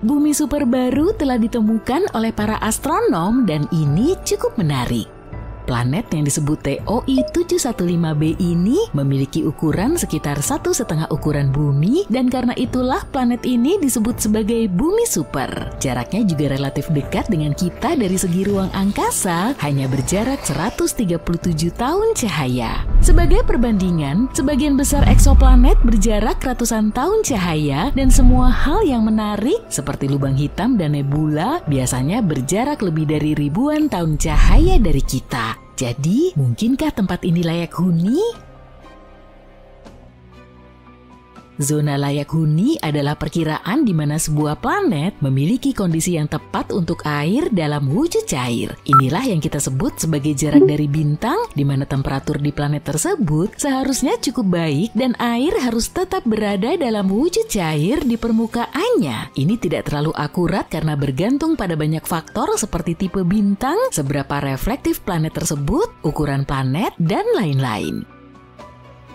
Bumi super baru telah ditemukan oleh para astronom dan ini cukup menarik. Planet yang disebut TOI 715b ini memiliki ukuran sekitar 1,5 ukuran bumi dan karena itulah planet ini disebut sebagai bumi super. Jaraknya juga relatif dekat dengan kita dari segi ruang angkasa, hanya berjarak 137 tahun cahaya. Sebagai perbandingan, sebagian besar eksoplanet berjarak ratusan tahun cahaya dan semua hal yang menarik seperti lubang hitam dan nebula biasanya berjarak lebih dari ribuan tahun cahaya dari kita. Jadi, mungkinkah tempat ini layak huni? Zona layak huni adalah perkiraan di mana sebuah planet memiliki kondisi yang tepat untuk air dalam wujud cair. Inilah yang kita sebut sebagai jarak dari bintang, di mana temperatur di planet tersebut seharusnya cukup baik dan air harus tetap berada dalam wujud cair di permukaannya. Ini tidak terlalu akurat karena bergantung pada banyak faktor seperti tipe bintang, seberapa reflektif planet tersebut, ukuran planet, dan lain-lain.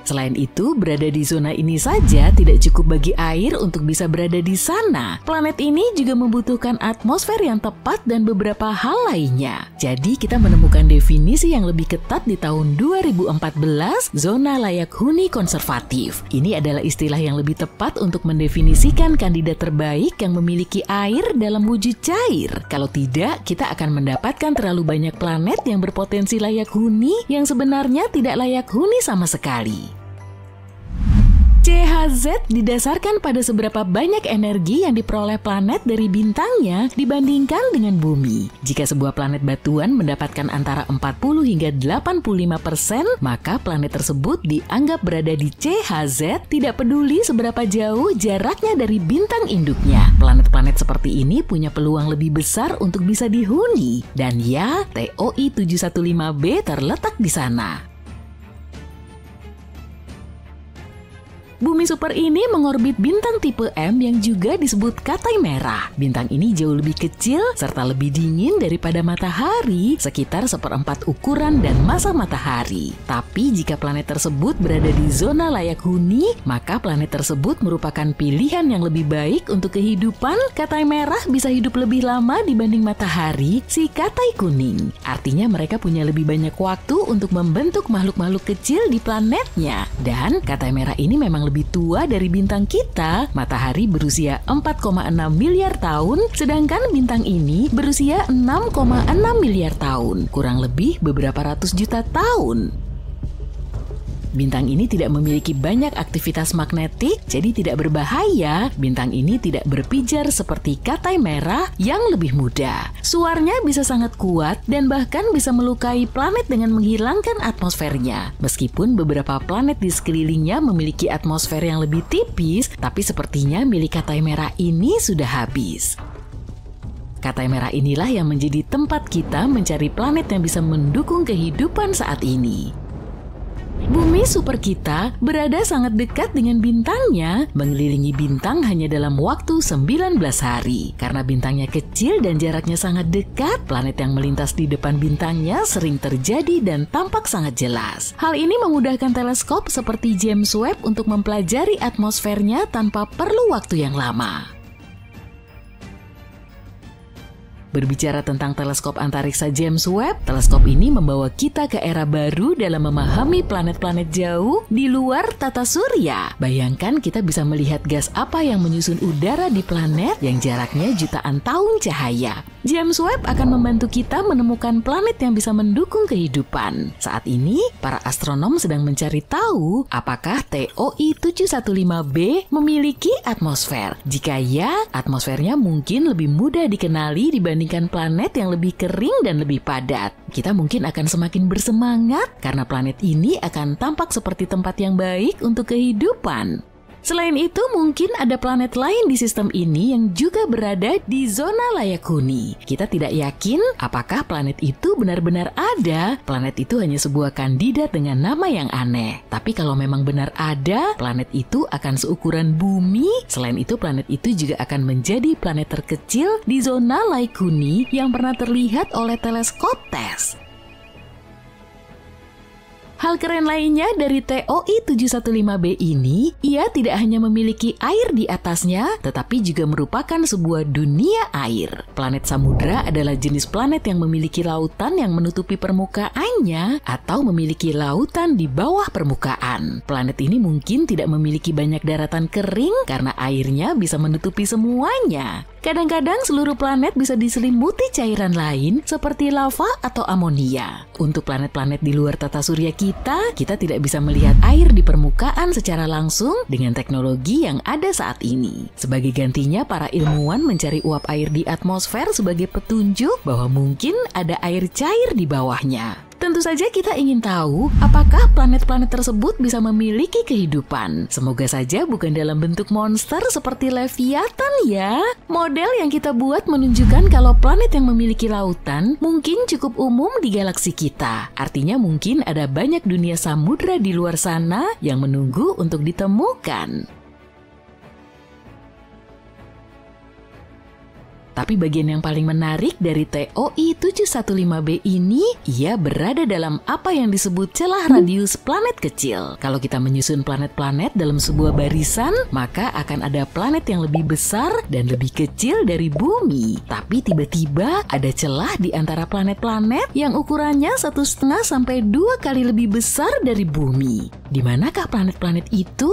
Selain itu, berada di zona ini saja tidak cukup bagi air untuk bisa berada di sana. Planet ini juga membutuhkan atmosfer yang tepat dan beberapa hal lainnya. Jadi, kita menemukan definisi yang lebih ketat di tahun 2014, zona layak huni konservatif. Ini adalah istilah yang lebih tepat untuk mendefinisikan kandidat terbaik yang memiliki air dalam wujud cair. Kalau tidak, kita akan mendapatkan terlalu banyak planet yang berpotensi layak huni yang sebenarnya tidak layak huni sama sekali. CHZ didasarkan pada seberapa banyak energi yang diperoleh planet dari bintangnya dibandingkan dengan bumi. Jika sebuah planet batuan mendapatkan antara 40 hingga 85%, maka planet tersebut dianggap berada di CHZ, tidak peduli seberapa jauh jaraknya dari bintang induknya. Planet-planet seperti ini punya peluang lebih besar untuk bisa dihuni. Dan ya, TOI 715b terletak di sana. Bumi super ini mengorbit bintang tipe M yang juga disebut Katai Merah. Bintang ini jauh lebih kecil serta lebih dingin daripada matahari, sekitar 1/4 ukuran dan massa matahari. Tapi jika planet tersebut berada di zona layak huni, maka planet tersebut merupakan pilihan yang lebih baik untuk kehidupan. Katai Merah bisa hidup lebih lama dibanding matahari, si Katai Kuning. Artinya mereka punya lebih banyak waktu untuk membentuk makhluk-makhluk kecil di planetnya. Dan Katai Merah ini memang lebih tua dari bintang kita. Matahari berusia 4,6 miliar tahun, sedangkan bintang ini berusia 6,6 miliar tahun, kurang lebih beberapa ratus juta tahun. Bintang ini tidak memiliki banyak aktivitas magnetik, jadi tidak berbahaya. Bintang ini tidak berpijar seperti Katai Merah yang lebih muda. Suaranya bisa sangat kuat dan bahkan bisa melukai planet dengan menghilangkan atmosfernya. Meskipun beberapa planet di sekelilingnya memiliki atmosfer yang lebih tipis, tapi sepertinya milik Katai Merah ini sudah habis. Katai Merah inilah yang menjadi tempat kita mencari planet yang bisa mendukung kehidupan saat ini. Bumi super kita berada sangat dekat dengan bintangnya, mengelilingi bintang hanya dalam waktu 19 hari. Karena bintangnya kecil dan jaraknya sangat dekat, planet yang melintas di depan bintangnya sering terjadi dan tampak sangat jelas. Hal ini memudahkan teleskop seperti James Webb untuk mempelajari atmosfernya tanpa perlu waktu yang lama. Berbicara tentang teleskop antariksa James Webb, teleskop ini membawa kita ke era baru dalam memahami planet-planet jauh di luar tata surya. Bayangkan kita bisa melihat gas apa yang menyusun udara di planet yang jaraknya jutaan tahun cahaya. James Webb akan membantu kita menemukan planet yang bisa mendukung kehidupan. Saat ini, para astronom sedang mencari tahu apakah TOI 715b memiliki atmosfer. Jika ya, atmosfernya mungkin lebih mudah dikenali dibandingkan planet yang lebih kering dan lebih padat. Kita mungkin akan semakin bersemangat karena planet ini akan tampak seperti tempat yang baik untuk kehidupan. Selain itu, mungkin ada planet lain di sistem ini yang juga berada di zona layak huni. Kita tidak yakin apakah planet itu benar-benar ada. Planet itu hanya sebuah kandidat dengan nama yang aneh. Tapi kalau memang benar ada, planet itu akan seukuran bumi. Selain itu, planet itu juga akan menjadi planet terkecil di zona layak huni yang pernah terlihat oleh teleskop TESS. Hal keren lainnya dari TOI 715b ini, ia tidak hanya memiliki air di atasnya, tetapi juga merupakan sebuah dunia air. Planet Samudra adalah jenis planet yang memiliki lautan yang menutupi permukaannya atau memiliki lautan di bawah permukaan. Planet ini mungkin tidak memiliki banyak daratan kering karena airnya bisa menutupi semuanya. Kadang-kadang seluruh planet bisa diselimuti cairan lain seperti lava atau amonia. Untuk planet-planet di luar tata surya kita tidak bisa melihat air di permukaan secara langsung dengan teknologi yang ada saat ini. Sebagai gantinya, para ilmuwan mencari uap air di atmosfer sebagai petunjuk bahwa mungkin ada air cair di bawahnya. Tentu saja kita ingin tahu apakah planet-planet tersebut bisa memiliki kehidupan. Semoga saja bukan dalam bentuk monster seperti Leviathan ya. Model yang kita buat menunjukkan kalau planet yang memiliki lautan mungkin cukup umum di galaksi kita. Artinya mungkin ada banyak dunia samudra di luar sana yang menunggu untuk ditemukan. Tapi bagian yang paling menarik dari TOI 715b ini, ia berada dalam apa yang disebut celah radius planet kecil. Kalau kita menyusun planet-planet dalam sebuah barisan, maka akan ada planet yang lebih besar dan lebih kecil dari bumi. Tapi tiba-tiba ada celah di antara planet-planet yang ukurannya 1,5 sampai 2 kali lebih besar dari bumi. Di manakah planet-planet itu?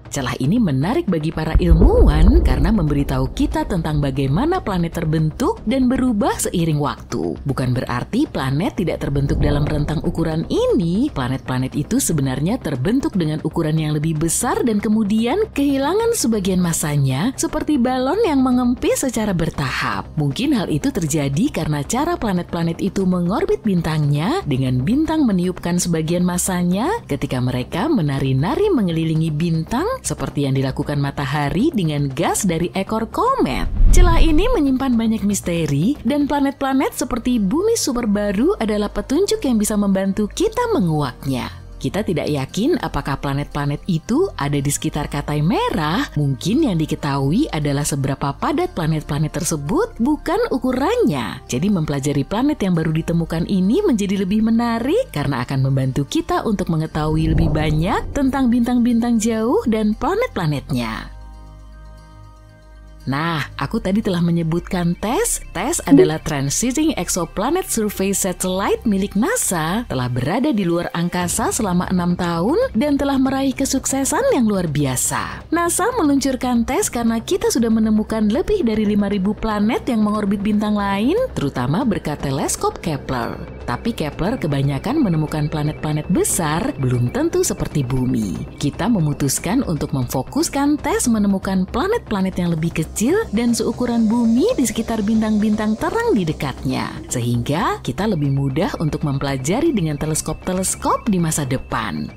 Celah ini menarik bagi para ilmuwan karena memberitahu kita tentang bagaimana planet terbentuk dan berubah seiring waktu. Bukan berarti planet tidak terbentuk dalam rentang ukuran ini. Planet-planet itu sebenarnya terbentuk dengan ukuran yang lebih besar dan kemudian kehilangan sebagian masanya seperti balon yang mengempis secara bertahap. Mungkin hal itu terjadi karena cara planet-planet itu mengorbit bintangnya dengan bintang meniupkan sebagian masanya ketika mereka menari-nari mengelilingi bintang seperti yang dilakukan matahari dengan gas dari ekor komet. Celah ini menyimpan banyak misteri dan planet-planet seperti bumi super baru adalah petunjuk yang bisa membantu kita menguaknya. Kita tidak yakin apakah planet-planet itu ada di sekitar Katai Merah. Mungkin yang diketahui adalah seberapa padat planet-planet tersebut, bukan ukurannya. Jadi mempelajari planet yang baru ditemukan ini menjadi lebih menarik karena akan membantu kita untuk mengetahui lebih banyak tentang bintang-bintang jauh dan planet-planetnya. Nah, aku tadi telah menyebutkan TESS. TESS adalah Transiting Exoplanet Survey Satellite milik NASA, telah berada di luar angkasa selama 6 tahun dan telah meraih kesuksesan yang luar biasa. NASA meluncurkan TESS karena kita sudah menemukan lebih dari 5.000 planet yang mengorbit bintang lain, terutama berkat teleskop Kepler. Tapi Kepler kebanyakan menemukan planet-planet besar, belum tentu seperti bumi. Kita memutuskan untuk memfokuskan TESS menemukan planet-planet yang lebih kecil dan seukuran bumi di sekitar bintang-bintang terang di dekatnya. Sehingga kita lebih mudah untuk mempelajari dengan teleskop-teleskop di masa depan.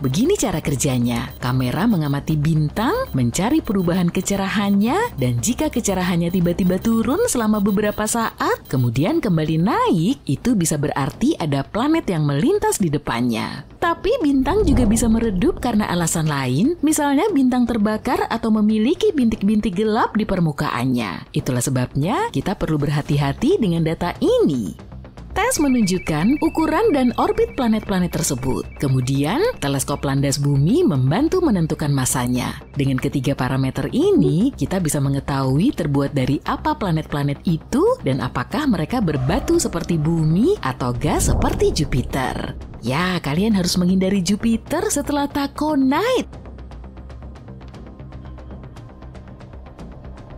Begini cara kerjanya. Kamera mengamati bintang, mencari perubahan kecerahannya, dan jika kecerahannya tiba-tiba turun selama beberapa saat, kemudian kembali naik, itu bisa berarti ada planet yang melintas di depannya. Tapi bintang juga bisa meredup karena alasan lain, misalnya bintang terbakar atau memiliki bintik-bintik gelap di permukaannya. Itulah sebabnya kita perlu berhati-hati dengan data ini. TESS menunjukkan ukuran dan orbit planet-planet tersebut. Kemudian, teleskop landas bumi membantu menentukan masanya. Dengan ketiga parameter ini, kita bisa mengetahui terbuat dari apa planet-planet itu dan apakah mereka berbatu seperti bumi atau gas seperti Jupiter. Ya, kalian harus menghindari Jupiter setelah taconite.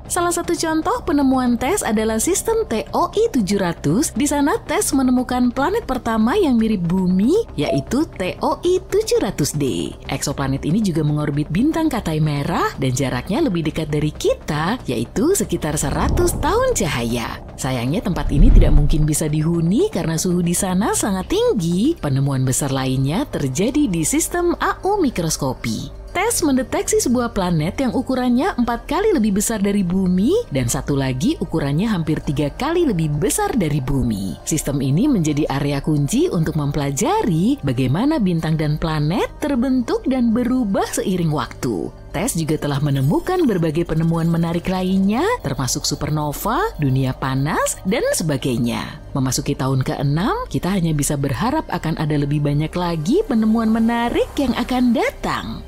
Salah satu contoh penemuan TESS adalah sistem TOI 700. Di sana TESS menemukan planet pertama yang mirip bumi, yaitu TOI 700d. Eksoplanet ini juga mengorbit bintang Katai Merah dan jaraknya lebih dekat dari kita, yaitu sekitar 100 tahun cahaya. Sayangnya tempat ini tidak mungkin bisa dihuni karena suhu di sana sangat tinggi. Penemuan besar lainnya terjadi di sistem AU mikroskopi. TESS TESS mendeteksi sebuah planet yang ukurannya 4 kali lebih besar dari bumi dan satu lagi ukurannya hampir 3 kali lebih besar dari bumi. Sistem ini menjadi area kunci untuk mempelajari bagaimana bintang dan planet terbentuk dan berubah seiring waktu. TESS juga telah menemukan berbagai penemuan menarik lainnya, termasuk supernova, dunia panas, dan sebagainya. Memasuki tahun ke-6, kita hanya bisa berharap akan ada lebih banyak lagi penemuan menarik yang akan datang.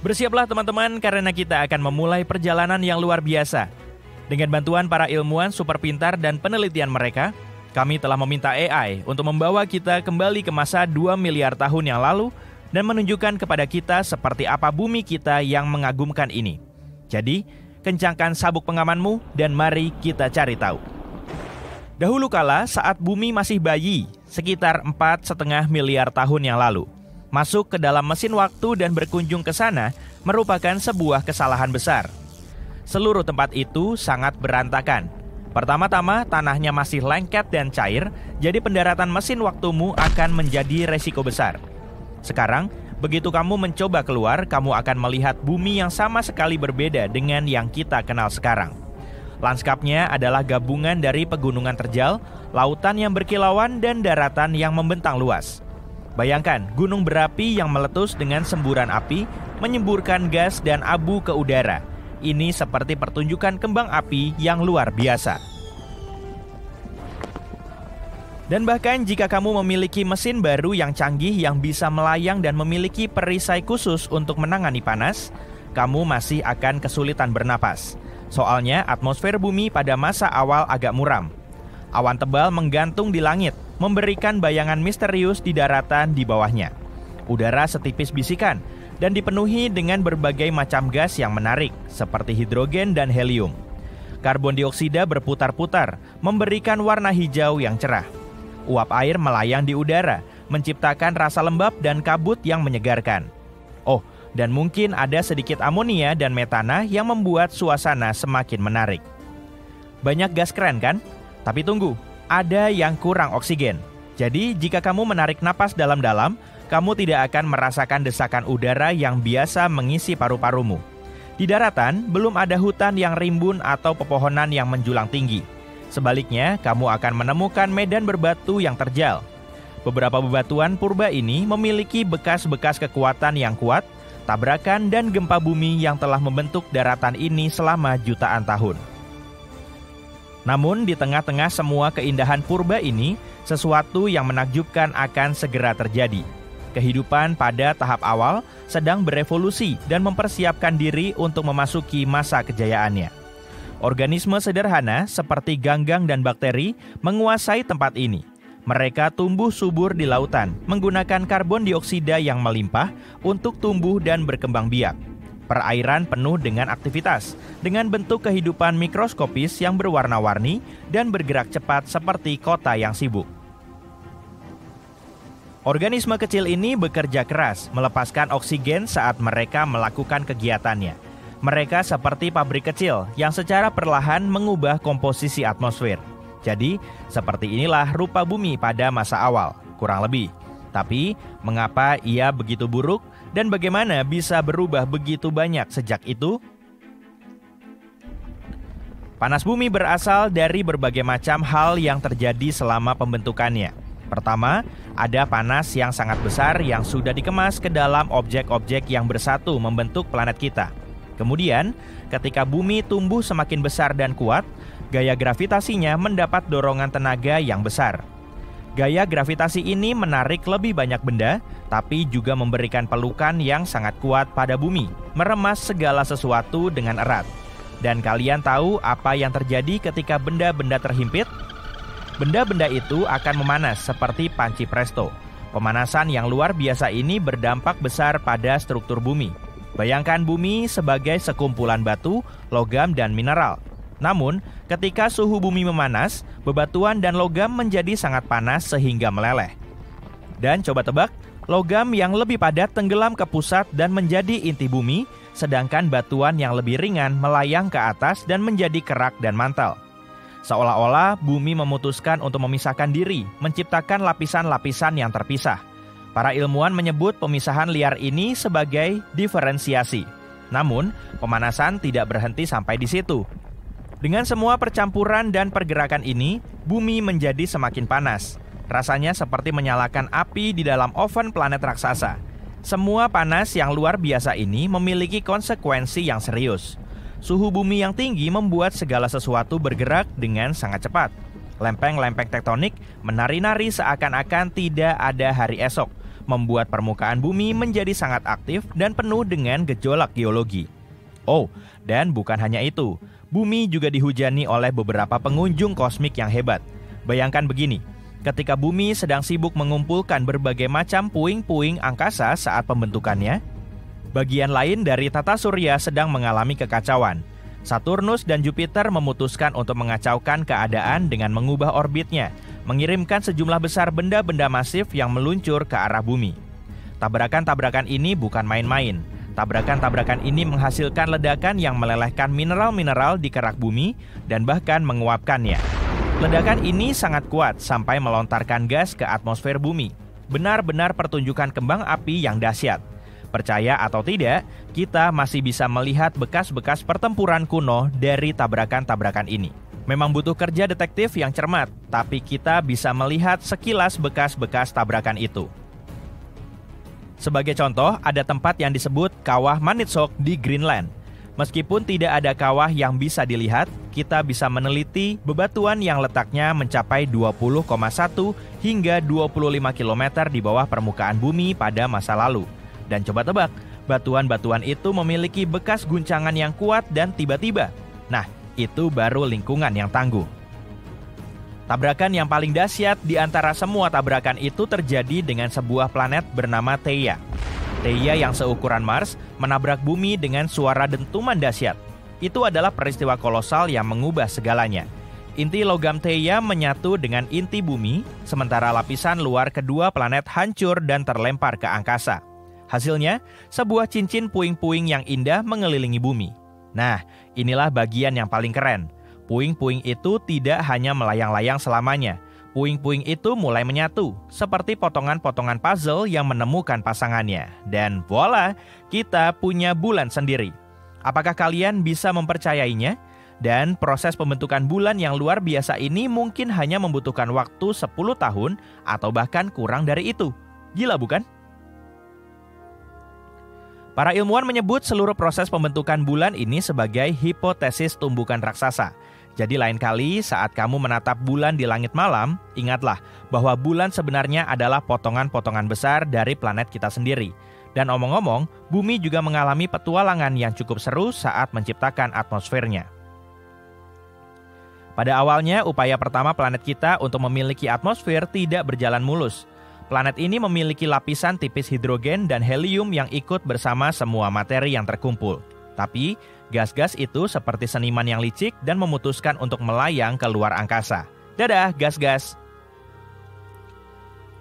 Bersiaplah teman-teman, karena kita akan memulai perjalanan yang luar biasa. Dengan bantuan para ilmuwan super pintar dan penelitian mereka, kami telah meminta AI untuk membawa kita kembali ke masa 2 miliar tahun yang lalu dan menunjukkan kepada kita seperti apa bumi kita yang mengagumkan ini. Jadi, kencangkan sabuk pengamanmu dan mari kita cari tahu. Dahulu kala saat bumi masih bayi, sekitar 4,5 miliar tahun yang lalu, masuk ke dalam mesin waktu dan berkunjung ke sana merupakan sebuah kesalahan besar. Seluruh tempat itu sangat berantakan. Pertama-tama tanahnya masih lengket dan cair, jadi pendaratan mesin waktumu akan menjadi resiko besar. Sekarang, begitu kamu mencoba keluar, kamu akan melihat bumi yang sama sekali berbeda dengan yang kita kenal sekarang. Lanskapnya adalah gabungan dari pegunungan terjal, lautan yang berkilauan, dan daratan yang membentang luas. Bayangkan, gunung berapi yang meletus dengan semburan api, menyemburkan gas dan abu ke udara. Ini seperti pertunjukan kembang api yang luar biasa. Dan bahkan jika kamu memiliki mesin baru yang canggih yang bisa melayang dan memiliki perisai khusus untuk menangani panas, kamu masih akan kesulitan bernapas. Soalnya atmosfer bumi pada masa awal agak muram. Awan tebal menggantung di langit, memberikan bayangan misterius di daratan di bawahnya. Udara setipis bisikan dan dipenuhi dengan berbagai macam gas yang menarik, seperti hidrogen dan helium. Karbon dioksida berputar-putar, memberikan warna hijau yang cerah. Uap air melayang di udara, menciptakan rasa lembab dan kabut yang menyegarkan. Oh, dan mungkin ada sedikit amonia dan metana yang membuat suasana semakin menarik. Banyak gas keren kan? Tapi tunggu, ada yang kurang oksigen. Jadi, jika kamu menarik napas dalam-dalam, kamu tidak akan merasakan desakan udara yang biasa mengisi paru-parumu. Di daratan, belum ada hutan yang rimbun atau pepohonan yang menjulang tinggi. Sebaliknya, kamu akan menemukan medan berbatu yang terjal. Beberapa bebatuan purba ini memiliki bekas-bekas kekuatan yang kuat, tabrakan dan gempa bumi yang telah membentuk daratan ini selama jutaan tahun. Namun, di tengah-tengah semua keindahan purba ini, sesuatu yang menakjubkan akan segera terjadi. Kehidupan pada tahap awal sedang berevolusi dan mempersiapkan diri untuk memasuki masa kejayaannya. Organisme sederhana seperti ganggang dan bakteri menguasai tempat ini. Mereka tumbuh subur di lautan, menggunakan karbon dioksida yang melimpah untuk tumbuh dan berkembang biak. Perairan penuh dengan aktivitas, dengan bentuk kehidupan mikroskopis yang berwarna-warni dan bergerak cepat seperti kota yang sibuk. Organisme kecil ini bekerja keras, melepaskan oksigen saat mereka melakukan kegiatannya. Mereka seperti pabrik kecil yang secara perlahan mengubah komposisi atmosfer. Jadi, seperti inilah rupa bumi pada masa awal, kurang lebih. Tapi, mengapa ia begitu buruk dan bagaimana bisa berubah begitu banyak sejak itu? Panas bumi berasal dari berbagai macam hal yang terjadi selama pembentukannya. Pertama, ada panas yang sangat besar yang sudah dikemas ke dalam objek-objek yang bersatu membentuk planet kita. Kemudian, ketika bumi tumbuh semakin besar dan kuat, gaya gravitasinya mendapat dorongan tenaga yang besar. Gaya gravitasi ini menarik lebih banyak benda, tapi juga memberikan pelukan yang sangat kuat pada bumi, meremas segala sesuatu dengan erat. Dan kalian tahu apa yang terjadi ketika benda-benda terhimpit? Benda-benda itu akan memanas seperti panci presto. Pemanasan yang luar biasa ini berdampak besar pada struktur bumi. Bayangkan bumi sebagai sekumpulan batu, logam, dan mineral. Namun, ketika suhu bumi memanas, bebatuan dan logam menjadi sangat panas sehingga meleleh. Dan coba tebak, logam yang lebih padat tenggelam ke pusat dan menjadi inti bumi, sedangkan batuan yang lebih ringan melayang ke atas dan menjadi kerak dan mantel. Seolah-olah bumi memutuskan untuk memisahkan diri, menciptakan lapisan-lapisan yang terpisah. Para ilmuwan menyebut pemisahan liar ini sebagai diferensiasi. Namun, pemanasan tidak berhenti sampai di situ. Dengan semua percampuran dan pergerakan ini, bumi menjadi semakin panas. Rasanya seperti menyalakan api di dalam oven planet raksasa. Semua panas yang luar biasa ini memiliki konsekuensi yang serius. Suhu bumi yang tinggi membuat segala sesuatu bergerak dengan sangat cepat. Lempeng-lempeng tektonik menari-nari seakan-akan tidak ada hari esok, membuat permukaan bumi menjadi sangat aktif dan penuh dengan gejolak geologi. Oh, dan bukan hanya itu, bumi juga dihujani oleh beberapa pengunjung kosmik yang hebat. Bayangkan begini, ketika bumi sedang sibuk mengumpulkan berbagai macam puing-puing angkasa saat pembentukannya, bagian lain dari tata surya sedang mengalami kekacauan. Saturnus dan Jupiter memutuskan untuk mengacaukan keadaan dengan mengubah orbitnya, mengirimkan sejumlah besar benda-benda masif yang meluncur ke arah bumi. Tabrakan-tabrakan ini bukan main-main. Tabrakan-tabrakan ini menghasilkan ledakan yang melelehkan mineral-mineral di kerak bumi dan bahkan menguapkannya. Ledakan ini sangat kuat sampai melontarkan gas ke atmosfer bumi. Benar-benar pertunjukan kembang api yang dahsyat. Percaya atau tidak, kita masih bisa melihat bekas-bekas pertempuran kuno dari tabrakan-tabrakan ini. Memang butuh kerja detektif yang cermat, tapi kita bisa melihat sekilas bekas-bekas tabrakan itu. Sebagai contoh, ada tempat yang disebut Kawah Maniitsoq di Greenland. Meskipun tidak ada kawah yang bisa dilihat, kita bisa meneliti bebatuan yang letaknya mencapai 20,1 hingga 25 km di bawah permukaan bumi pada masa lalu. Dan coba tebak, batuan-batuan itu memiliki bekas guncangan yang kuat dan tiba-tiba. Nah, itu baru lingkungan yang tangguh. Tabrakan yang paling dahsyat di antara semua tabrakan itu terjadi dengan sebuah planet bernama Theia. Theia yang seukuran Mars menabrak bumi dengan suara dentuman dahsyat. Itu adalah peristiwa kolosal yang mengubah segalanya. Inti logam Theia menyatu dengan inti bumi, sementara lapisan luar kedua planet hancur dan terlempar ke angkasa. Hasilnya, sebuah cincin puing-puing yang indah mengelilingi bumi. Nah, inilah bagian yang paling keren. Puing-puing itu tidak hanya melayang-layang selamanya. Puing-puing itu mulai menyatu, seperti potongan-potongan puzzle yang menemukan pasangannya. Dan voila, kita punya bulan sendiri. Apakah kalian bisa mempercayainya? Dan proses pembentukan bulan yang luar biasa ini mungkin hanya membutuhkan waktu 10 tahun atau bahkan kurang dari itu. Gila bukan? Para ilmuwan menyebut seluruh proses pembentukan bulan ini sebagai hipotesis tumbukan raksasa. Jadi lain kali saat kamu menatap bulan di langit malam, ingatlah bahwa bulan sebenarnya adalah potongan-potongan besar dari planet kita sendiri. Dan omong-omong, bumi juga mengalami petualangan yang cukup seru saat menciptakan atmosfernya. Pada awalnya, upaya pertama planet kita untuk memiliki atmosfer tidak berjalan mulus. Planet ini memiliki lapisan tipis hidrogen dan helium yang ikut bersama semua materi yang terkumpul. Tapi, gas-gas itu seperti seniman yang licik dan memutuskan untuk melayang ke luar angkasa. Dadah, gas-gas!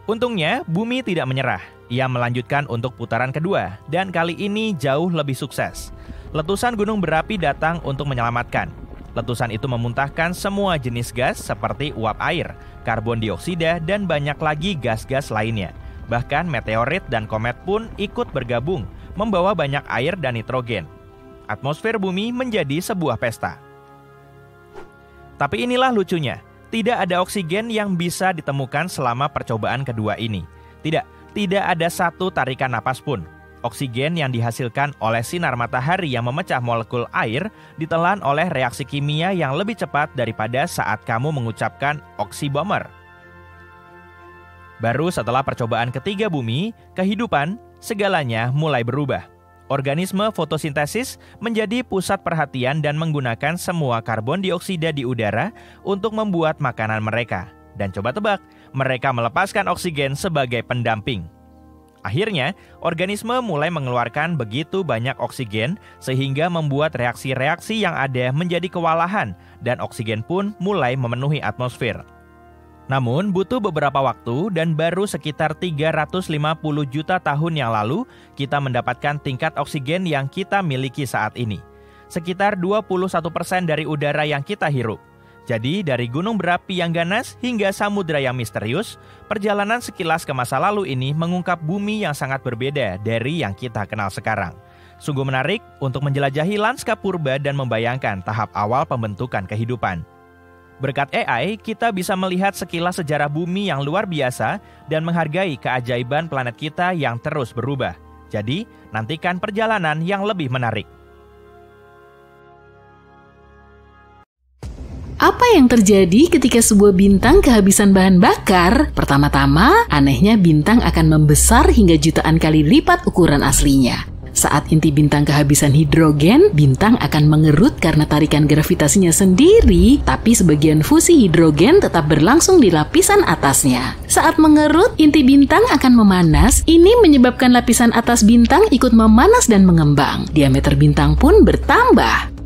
Untungnya, bumi tidak menyerah. Ia melanjutkan untuk putaran kedua, dan kali ini jauh lebih sukses. Letusan gunung berapi datang untuk menyelamatkan. Letusan itu memuntahkan semua jenis gas seperti uap air, karbon dioksida, dan banyak lagi gas-gas lainnya. Bahkan meteorit dan komet pun ikut bergabung, membawa banyak air dan nitrogen. Atmosfer bumi menjadi sebuah pesta. Tapi inilah lucunya, tidak ada oksigen yang bisa ditemukan selama percobaan kedua ini. Tidak ada satu tarikan napas pun. Oksigen yang dihasilkan oleh sinar matahari yang memecah molekul air ditelan oleh reaksi kimia yang lebih cepat daripada saat kamu mengucapkan oksibomber. Baru setelah percobaan ketiga bumi, kehidupan, segalanya mulai berubah. Organisme fotosintesis menjadi pusat perhatian dan menggunakan semua karbon dioksida di udara untuk membuat makanan mereka. Dan coba tebak, mereka melepaskan oksigen sebagai pendamping. Akhirnya, organisme mulai mengeluarkan begitu banyak oksigen sehingga membuat reaksi-reaksi yang ada menjadi kewalahan dan oksigen pun mulai memenuhi atmosfer. Namun, butuh beberapa waktu dan baru sekitar 350 juta tahun yang lalu kita mendapatkan tingkat oksigen yang kita miliki saat ini. Sekitar 21% dari udara yang kita hirup. Jadi dari gunung berapi yang ganas hingga samudera yang misterius, perjalanan sekilas ke masa lalu ini mengungkap bumi yang sangat berbeda dari yang kita kenal sekarang. Sungguh menarik untuk menjelajahi lanskap purba dan membayangkan tahap awal pembentukan kehidupan. Berkat AI, kita bisa melihat sekilas sejarah bumi yang luar biasa dan menghargai keajaiban planet kita yang terus berubah. Jadi, nantikan perjalanan yang lebih menarik. Apa yang terjadi ketika sebuah bintang kehabisan bahan bakar? Pertama-tama, anehnya bintang akan membesar hingga jutaan kali lipat ukuran aslinya. Saat inti bintang kehabisan hidrogen, bintang akan mengerut karena tarikan gravitasinya sendiri, tapi sebagian fusi hidrogen tetap berlangsung di lapisan atasnya. Saat mengerut, inti bintang akan memanas. Ini menyebabkan lapisan atas bintang ikut memanas dan mengembang. Diameter bintang pun bertambah.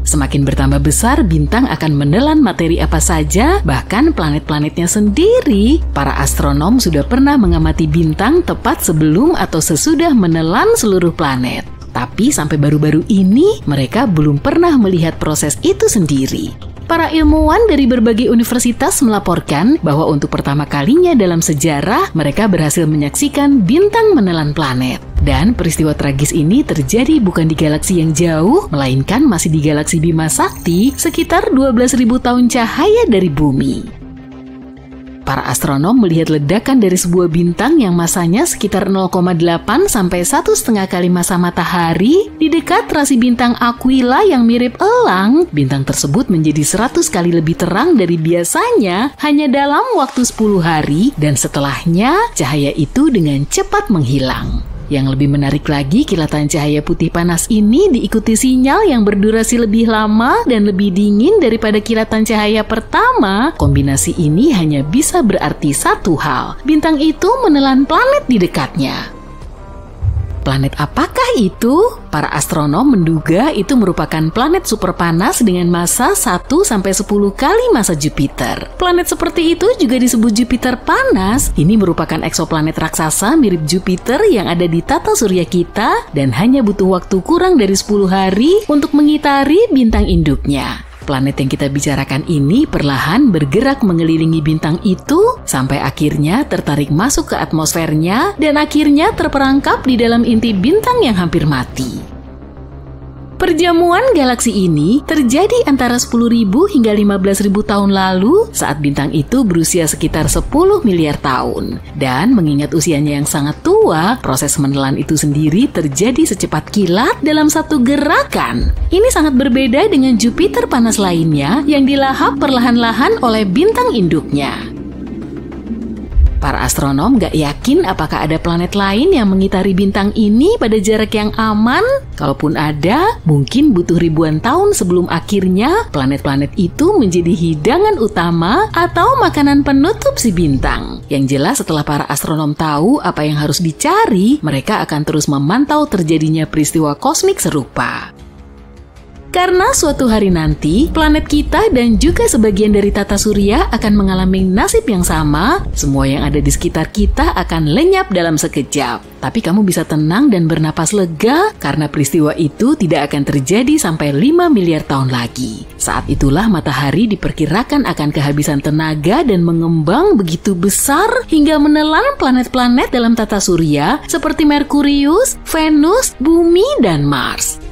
Semakin bertambah besar, bintang akan menelan materi apa saja, bahkan planet-planetnya sendiri. Para astronom sudah pernah mengamati bintang tepat sebelum atau sesudah menelan seluruh planet. Tapi sampai baru-baru ini, mereka belum pernah melihat proses itu sendiri. Para ilmuwan dari berbagai universitas melaporkan bahwa untuk pertama kalinya dalam sejarah, mereka berhasil menyaksikan bintang menelan planet. Dan peristiwa tragis ini terjadi bukan di galaksi yang jauh, melainkan masih di galaksi Bima Sakti, sekitar 12.000 tahun cahaya dari bumi. Para astronom melihat ledakan dari sebuah bintang yang masanya sekitar 0,8 sampai 1,5 kali massa matahari di dekat rasi bintang Aquila yang mirip elang. Bintang tersebut menjadi 100 kali lebih terang dari biasanya hanya dalam waktu 10 hari, dan setelahnya cahaya itu dengan cepat menghilang. Yang lebih menarik lagi, kilatan cahaya putih panas ini diikuti sinyal yang berdurasi lebih lama dan lebih dingin daripada kilatan cahaya pertama. Kombinasi ini hanya bisa berarti satu hal: bintang itu menelan planet di dekatnya. Planet apakah itu? Para astronom menduga itu merupakan planet super panas dengan massa 1-10 kali massa Jupiter. Planet seperti itu juga disebut Jupiter panas. Ini merupakan eksoplanet raksasa mirip Jupiter yang ada di tata surya kita dan hanya butuh waktu kurang dari 10 hari untuk mengitari bintang induknya. Planet yang kita bicarakan ini perlahan bergerak mengelilingi bintang itu sampai akhirnya tertarik masuk ke atmosfernya dan akhirnya terperangkap di dalam inti bintang yang hampir mati. Perjamuan galaksi ini terjadi antara 10.000 hingga 15.000 tahun lalu saat bintang itu berusia sekitar 10 miliar tahun. Dan mengingat usianya yang sangat tua, proses menelan itu sendiri terjadi secepat kilat dalam satu gerakan. Ini sangat berbeda dengan Jupiter panas lainnya yang dilahap perlahan-lahan oleh bintang induknya. Para astronom gak yakin apakah ada planet lain yang mengitari bintang ini pada jarak yang aman. Kalaupun ada, mungkin butuh ribuan tahun sebelum akhirnya planet-planet itu menjadi hidangan utama atau makanan penutup si bintang. Yang jelas setelah para astronom tahu apa yang harus dicari, mereka akan terus memantau terjadinya peristiwa kosmik serupa. Karena suatu hari nanti, planet kita dan juga sebagian dari tata surya akan mengalami nasib yang sama, semua yang ada di sekitar kita akan lenyap dalam sekejap. Tapi kamu bisa tenang dan bernapas lega karena peristiwa itu tidak akan terjadi sampai 5 miliar tahun lagi. Saat itulah matahari diperkirakan akan kehabisan tenaga dan mengembang begitu besar hingga menelan planet-planet dalam tata surya seperti Merkurius, Venus, Bumi, dan Mars.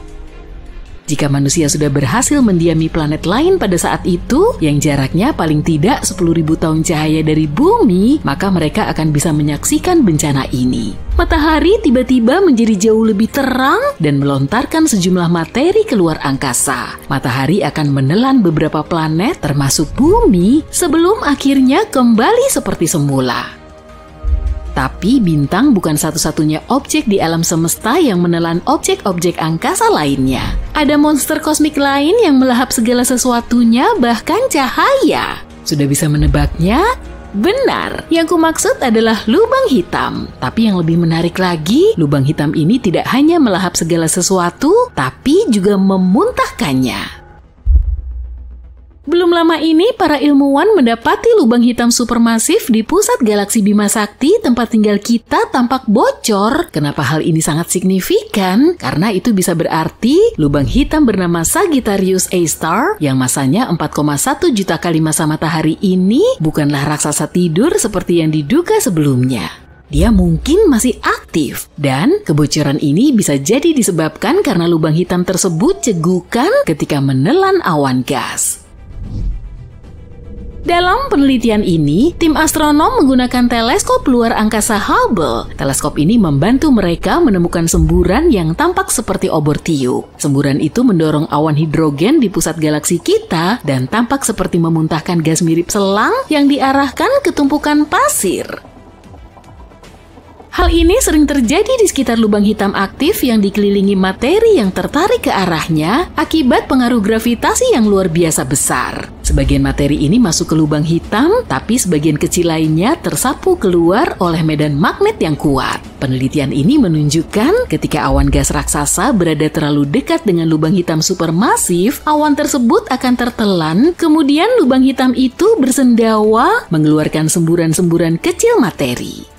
Jika manusia sudah berhasil mendiami planet lain pada saat itu, yang jaraknya paling tidak 10.000 tahun cahaya dari bumi, maka mereka akan bisa menyaksikan bencana ini. Matahari tiba-tiba menjadi jauh lebih terang dan melontarkan sejumlah materi keluar angkasa. Matahari akan menelan beberapa planet termasuk bumi sebelum akhirnya kembali seperti semula. Tapi bintang bukan satu-satunya objek di alam semesta yang menelan objek-objek angkasa lainnya. Ada monster kosmik lain yang melahap segala sesuatunya, bahkan cahaya. Sudah bisa menebaknya? Benar, yang kumaksud adalah lubang hitam. Tapi yang lebih menarik lagi, lubang hitam ini tidak hanya melahap segala sesuatu, tapi juga memuntahkannya. Belum Belum lama ini, para ilmuwan mendapati lubang hitam supermasif di pusat galaksi Bima Sakti, tempat tinggal kita, tampak bocor. Kenapa hal ini sangat signifikan? Karena itu bisa berarti lubang hitam bernama Sagittarius A*, yang masanya 4,1 juta kali masa matahari ini bukanlah raksasa tidur seperti yang diduga sebelumnya. Dia mungkin masih aktif, dan kebocoran ini bisa jadi disebabkan karena lubang hitam tersebut cegukan ketika menelan awan gas. Dalam penelitian ini, tim astronom menggunakan teleskop luar angkasa Hubble. Teleskop ini membantu mereka menemukan semburan yang tampak seperti obor tiup. Semburan itu mendorong awan hidrogen di pusat galaksi kita dan tampak seperti memuntahkan gas mirip selang yang diarahkan ke tumpukan pasir. Hal ini sering terjadi di sekitar lubang hitam aktif yang dikelilingi materi yang tertarik ke arahnya akibat pengaruh gravitasi yang luar biasa besar. Sebagian materi ini masuk ke lubang hitam, tapi sebagian kecil lainnya tersapu keluar oleh medan magnet yang kuat. Penelitian ini menunjukkan ketika awan gas raksasa berada terlalu dekat dengan lubang hitam supermasif, awan tersebut akan tertelan, kemudian lubang hitam itu bersendawa mengeluarkan semburan-semburan kecil materi.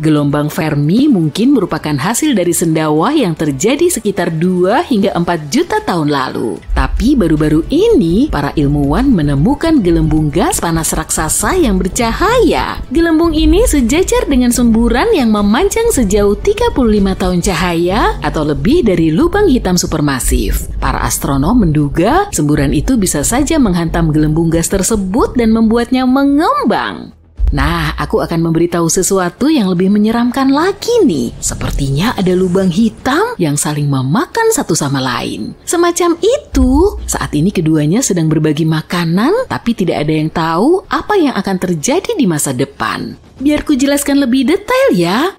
Gelombang Fermi mungkin merupakan hasil dari sendawa yang terjadi sekitar 2 hingga 4 juta tahun lalu. Tapi baru-baru ini, para ilmuwan menemukan gelembung gas panas raksasa yang bercahaya. Gelembung ini sejajar dengan semburan yang memanjang sejauh 35 tahun cahaya atau lebih dari lubang hitam supermasif. Para astronom menduga semburan itu bisa saja menghantam gelembung gas tersebut dan membuatnya mengembang. Nah, aku akan memberitahu sesuatu yang lebih menyeramkan lagi nih. Sepertinya ada lubang hitam yang saling memakan satu sama lain. Semacam itu, saat ini keduanya sedang berbagi makanan, tapi tidak ada yang tahu apa yang akan terjadi di masa depan. Biar ku jelaskan lebih detail ya.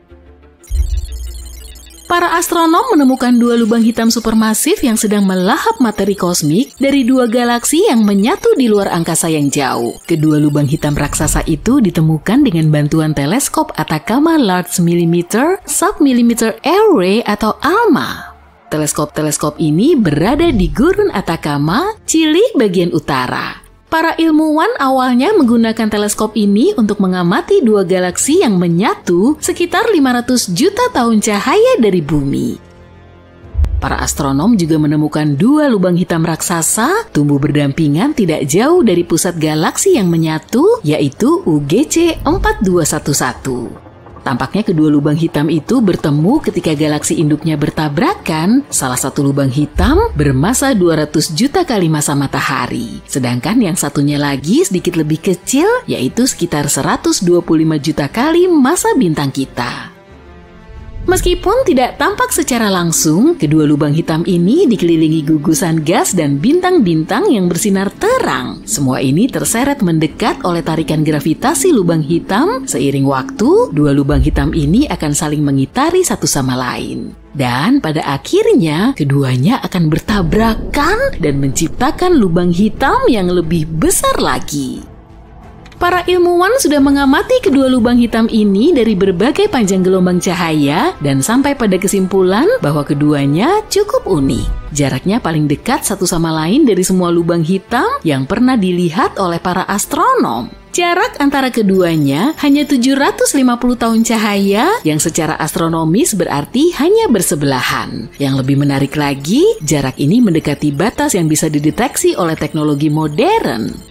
Para astronom menemukan 2 lubang hitam supermasif yang sedang melahap materi kosmik dari 2 galaksi yang menyatu di luar angkasa yang jauh. Kedua lubang hitam raksasa itu ditemukan dengan bantuan teleskop Atacama Large Millimeter Submillimeter Array atau ALMA. Teleskop-teleskop ini berada di Gurun Atacama, Chili bagian utara. Para ilmuwan awalnya menggunakan teleskop ini untuk mengamati 2 galaksi yang menyatu sekitar 500 juta tahun cahaya dari bumi. Para astronom juga menemukan 2 lubang hitam raksasa tumbuh berdampingan tidak jauh dari pusat galaksi yang menyatu, yaitu UGC 4211. Tampaknya kedua lubang hitam itu bertemu ketika galaksi induknya bertabrakan. Salah satu lubang hitam bermasa 200 juta kali masa matahari. Sedangkan yang satunya lagi sedikit lebih kecil, yaitu sekitar 125 juta kali masa bintang kita. Meskipun tidak tampak secara langsung, kedua lubang hitam ini dikelilingi gugusan gas dan bintang-bintang yang bersinar terang. Semua ini terseret mendekat oleh tarikan gravitasi lubang hitam. Seiring waktu, 2 lubang hitam ini akan saling mengitari satu sama lain. Dan pada akhirnya, keduanya akan bertabrakan dan menciptakan lubang hitam yang lebih besar lagi. Para ilmuwan sudah mengamati kedua lubang hitam ini dari berbagai panjang gelombang cahaya dan sampai pada kesimpulan bahwa keduanya cukup unik. Jaraknya paling dekat satu sama lain dari semua lubang hitam yang pernah dilihat oleh para astronom. Jarak antara keduanya hanya 750 tahun cahaya yang secara astronomis berarti hanya bersebelahan. Yang lebih menarik lagi, jarak ini mendekati batas yang bisa dideteksi oleh teknologi modern.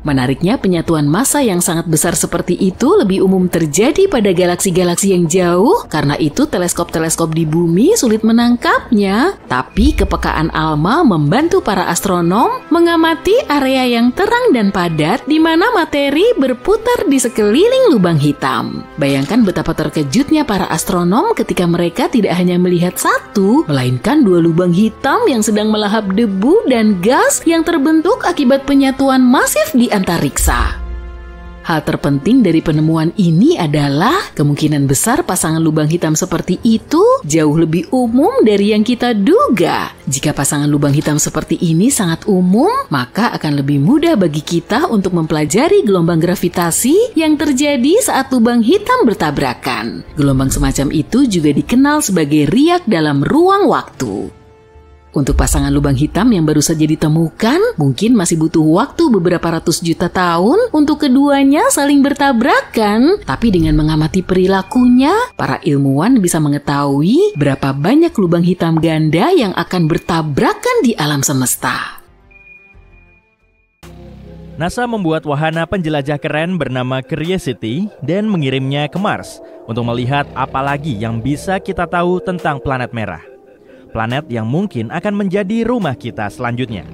Menariknya, penyatuan massa yang sangat besar seperti itu lebih umum terjadi pada galaksi-galaksi yang jauh, karena itu teleskop-teleskop di bumi sulit menangkapnya. Tapi kepekaan ALMA membantu para astronom mengamati area yang terang dan padat di mana materi berputar di sekeliling lubang hitam. Bayangkan betapa terkejutnya para astronom ketika mereka tidak hanya melihat satu, melainkan 2 lubang hitam yang sedang melahap debu dan gas yang terbentuk akibat penyatuan masif di antariksa. Hal terpenting dari penemuan ini adalah kemungkinan besar pasangan lubang hitam seperti itu jauh lebih umum dari yang kita duga. Jika pasangan lubang hitam seperti ini sangat umum, maka akan lebih mudah bagi kita untuk mempelajari gelombang gravitasi yang terjadi saat lubang hitam bertabrakan. Gelombang semacam itu juga dikenal sebagai riak dalam ruang waktu. Untuk pasangan lubang hitam yang baru saja ditemukan, mungkin masih butuh waktu beberapa ratus juta tahun untuk keduanya saling bertabrakan. Tapi dengan mengamati perilakunya, para ilmuwan bisa mengetahui berapa banyak lubang hitam ganda yang akan bertabrakan di alam semesta. NASA membuat wahana penjelajah keren bernama Curiosity dan mengirimnya ke Mars untuk melihat apa lagi yang bisa kita tahu tentang planet merah. Planet yang mungkin akan menjadi rumah kita selanjutnya.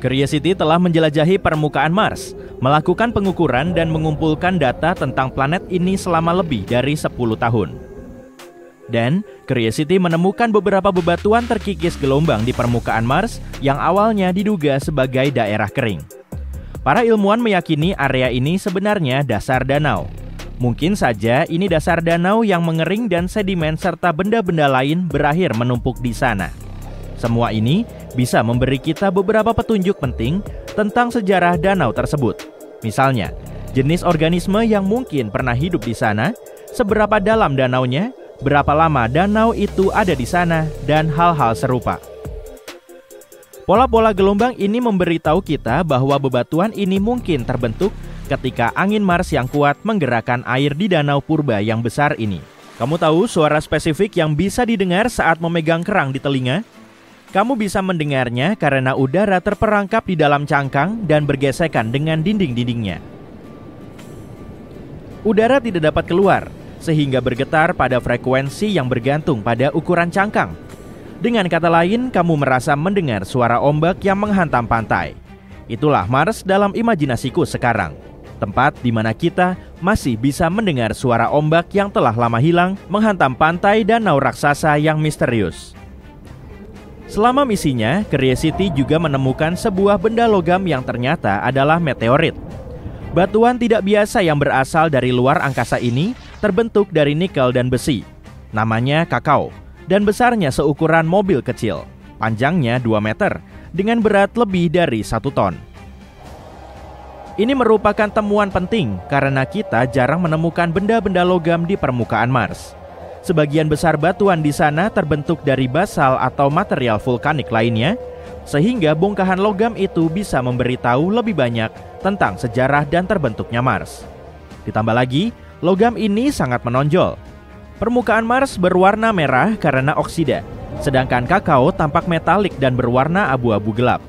Curiosity telah menjelajahi permukaan Mars, melakukan pengukuran dan mengumpulkan data tentang planet ini selama lebih dari 10 tahun. Dan Curiosity menemukan beberapa bebatuan terkikis gelombang di permukaan Mars yang awalnya diduga sebagai daerah kering. Para ilmuwan meyakini area ini sebenarnya dasar danau. Mungkin saja ini dasar danau yang mengering dan sedimen serta benda-benda lain berakhir menumpuk di sana. Semua ini bisa memberi kita beberapa petunjuk penting tentang sejarah danau tersebut. Misalnya, jenis organisme yang mungkin pernah hidup di sana, seberapa dalam danaunya, berapa lama danau itu ada di sana, dan hal-hal serupa. Pola-pola gelombang ini memberitahu kita bahwa bebatuan ini mungkin terbentuk ketika angin Mars yang kuat menggerakkan air di danau purba yang besar ini. Kamu tahu suara spesifik yang bisa didengar saat memegang kerang di telinga? Kamu bisa mendengarnya karena udara terperangkap di dalam cangkang dan bergesekan dengan dinding-dindingnya. Udara tidak dapat keluar, sehingga bergetar pada frekuensi yang bergantung pada ukuran cangkang. Dengan kata lain, kamu merasa mendengar suara ombak yang menghantam pantai. Itulah Mars dalam imajinasiku sekarang. Tempat di mana kita masih bisa mendengar suara ombak yang telah lama hilang menghantam pantai danau raksasa yang misterius. Selama misinya, Curiosity juga menemukan sebuah benda logam yang ternyata adalah meteorit. Batuan tidak biasa yang berasal dari luar angkasa ini terbentuk dari nikel dan besi. Namanya kakao, dan besarnya seukuran mobil kecil. Panjangnya 2 meter, dengan berat lebih dari 1 ton. Ini merupakan temuan penting karena kita jarang menemukan benda-benda logam di permukaan Mars. Sebagian besar batuan di sana terbentuk dari basal atau material vulkanik lainnya, sehingga bongkahan logam itu bisa memberitahu lebih banyak tentang sejarah dan terbentuknya Mars. Ditambah lagi, logam ini sangat menonjol. Permukaan Mars berwarna merah karena oksida, sedangkan kakao tampak metalik dan berwarna abu-abu gelap.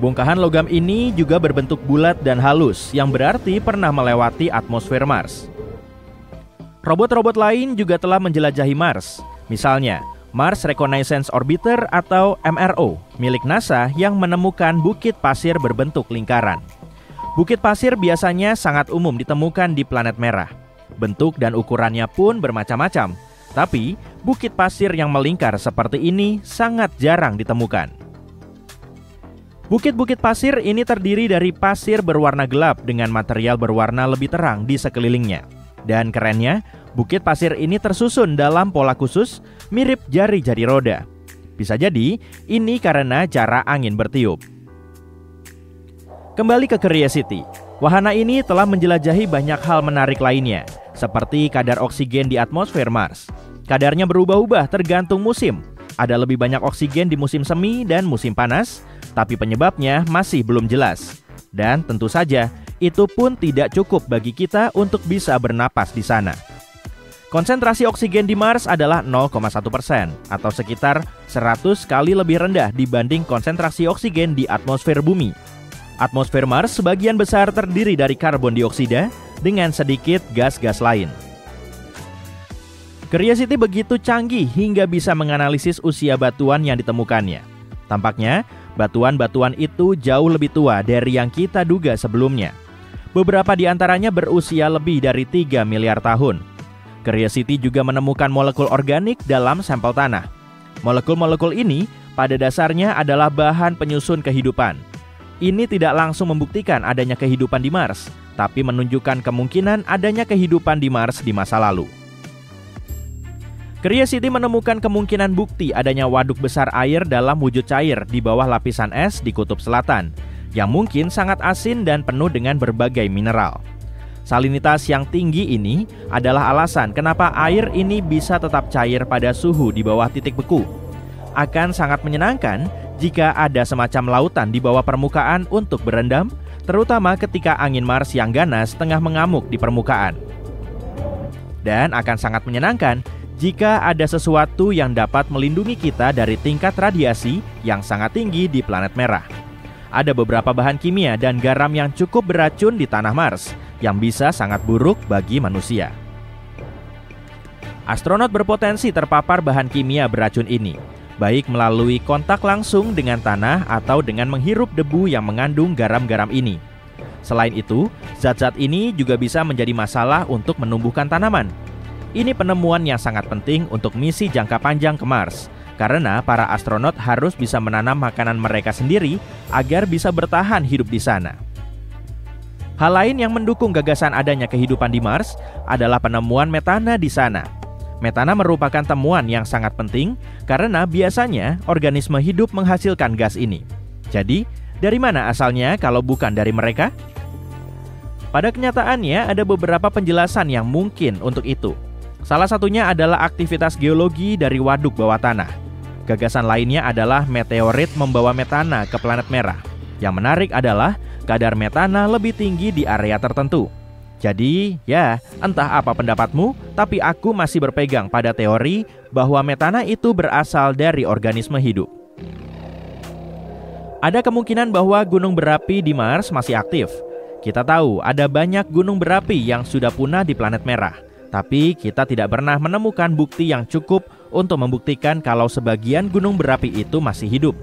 Bongkahan logam ini juga berbentuk bulat dan halus, yang berarti pernah melewati atmosfer Mars. Robot-robot lain juga telah menjelajahi Mars, misalnya Mars Reconnaissance Orbiter atau MRO milik NASA yang menemukan bukit pasir berbentuk lingkaran. Bukit pasir biasanya sangat umum ditemukan di planet merah. Bentuk dan ukurannya pun bermacam-macam, tapi bukit pasir yang melingkar seperti ini sangat jarang ditemukan. Bukit-bukit pasir ini terdiri dari pasir berwarna gelap dengan material berwarna lebih terang di sekelilingnya. Dan kerennya, bukit pasir ini tersusun dalam pola khusus mirip jari-jari roda. Bisa jadi, ini karena cara angin bertiup. Kembali ke Curiosity, wahana ini telah menjelajahi banyak hal menarik lainnya, seperti kadar oksigen di atmosfer Mars. Kadarnya berubah-ubah tergantung musim. Ada lebih banyak oksigen di musim semi dan musim panas, tapi penyebabnya masih belum jelas. Dan tentu saja, itu pun tidak cukup bagi kita untuk bisa bernapas di sana. Konsentrasi oksigen di Mars adalah 0,1% atau sekitar 100 kali lebih rendah dibanding konsentrasi oksigen di atmosfer bumi. Atmosfer Mars sebagian besar terdiri dari karbon dioksida dengan sedikit gas-gas lain. Curiosity begitu canggih hingga bisa menganalisis usia batuan yang ditemukannya. Tampaknya, batuan-batuan itu jauh lebih tua dari yang kita duga sebelumnya. Beberapa di antaranya berusia lebih dari 3 miliar tahun. Curiosity juga menemukan molekul organik dalam sampel tanah. Molekul-molekul ini pada dasarnya adalah bahan penyusun kehidupan. Ini tidak langsung membuktikan adanya kehidupan di Mars, tapi menunjukkan kemungkinan adanya kehidupan di Mars di masa lalu. Curiosity menemukan kemungkinan bukti adanya waduk besar air dalam wujud cair di bawah lapisan es di Kutub Selatan, yang mungkin sangat asin dan penuh dengan berbagai mineral. Salinitas yang tinggi ini adalah alasan kenapa air ini bisa tetap cair pada suhu di bawah titik beku. akan sangat menyenangkan jika ada semacam lautan di bawah permukaan untuk berendam, terutama ketika angin Mars yang ganas tengah mengamuk di permukaan. Dan akan sangat menyenangkan jika ada sesuatu yang dapat melindungi kita dari tingkat radiasi yang sangat tinggi di planet merah. Ada beberapa bahan kimia dan garam yang cukup beracun di tanah Mars, yang bisa sangat buruk bagi manusia. Astronot berpotensi terpapar bahan kimia beracun ini, baik melalui kontak langsung dengan tanah atau dengan menghirup debu yang mengandung garam-garam ini. Selain itu, zat-zat ini juga bisa menjadi masalah untuk menumbuhkan tanaman. Ini penemuan yang sangat penting untuk misi jangka panjang ke Mars, karena para astronot harus bisa menanam makanan mereka sendiri agar bisa bertahan hidup di sana. Hal lain yang mendukung gagasan adanya kehidupan di Mars adalah penemuan metana di sana. Metana merupakan temuan yang sangat penting karena biasanya organisme hidup menghasilkan gas ini. Jadi, dari mana asalnya kalau bukan dari mereka? Pada kenyataannya ada beberapa penjelasan yang mungkin untuk itu. Salah satunya adalah aktivitas geologi dari waduk bawah tanah. Gagasan lainnya adalah meteorit membawa metana ke planet merah. Yang menarik adalah kadar metana lebih tinggi di area tertentu. Jadi, ya, entah apa pendapatmu, tapi aku masih berpegang pada teori bahwa metana itu berasal dari organisme hidup. Ada kemungkinan bahwa gunung berapi di Mars masih aktif. Kita tahu ada banyak gunung berapi yang sudah punah di planet merah, tapi kita tidak pernah menemukan bukti yang cukup untuk membuktikan kalau sebagian gunung berapi itu masih hidup.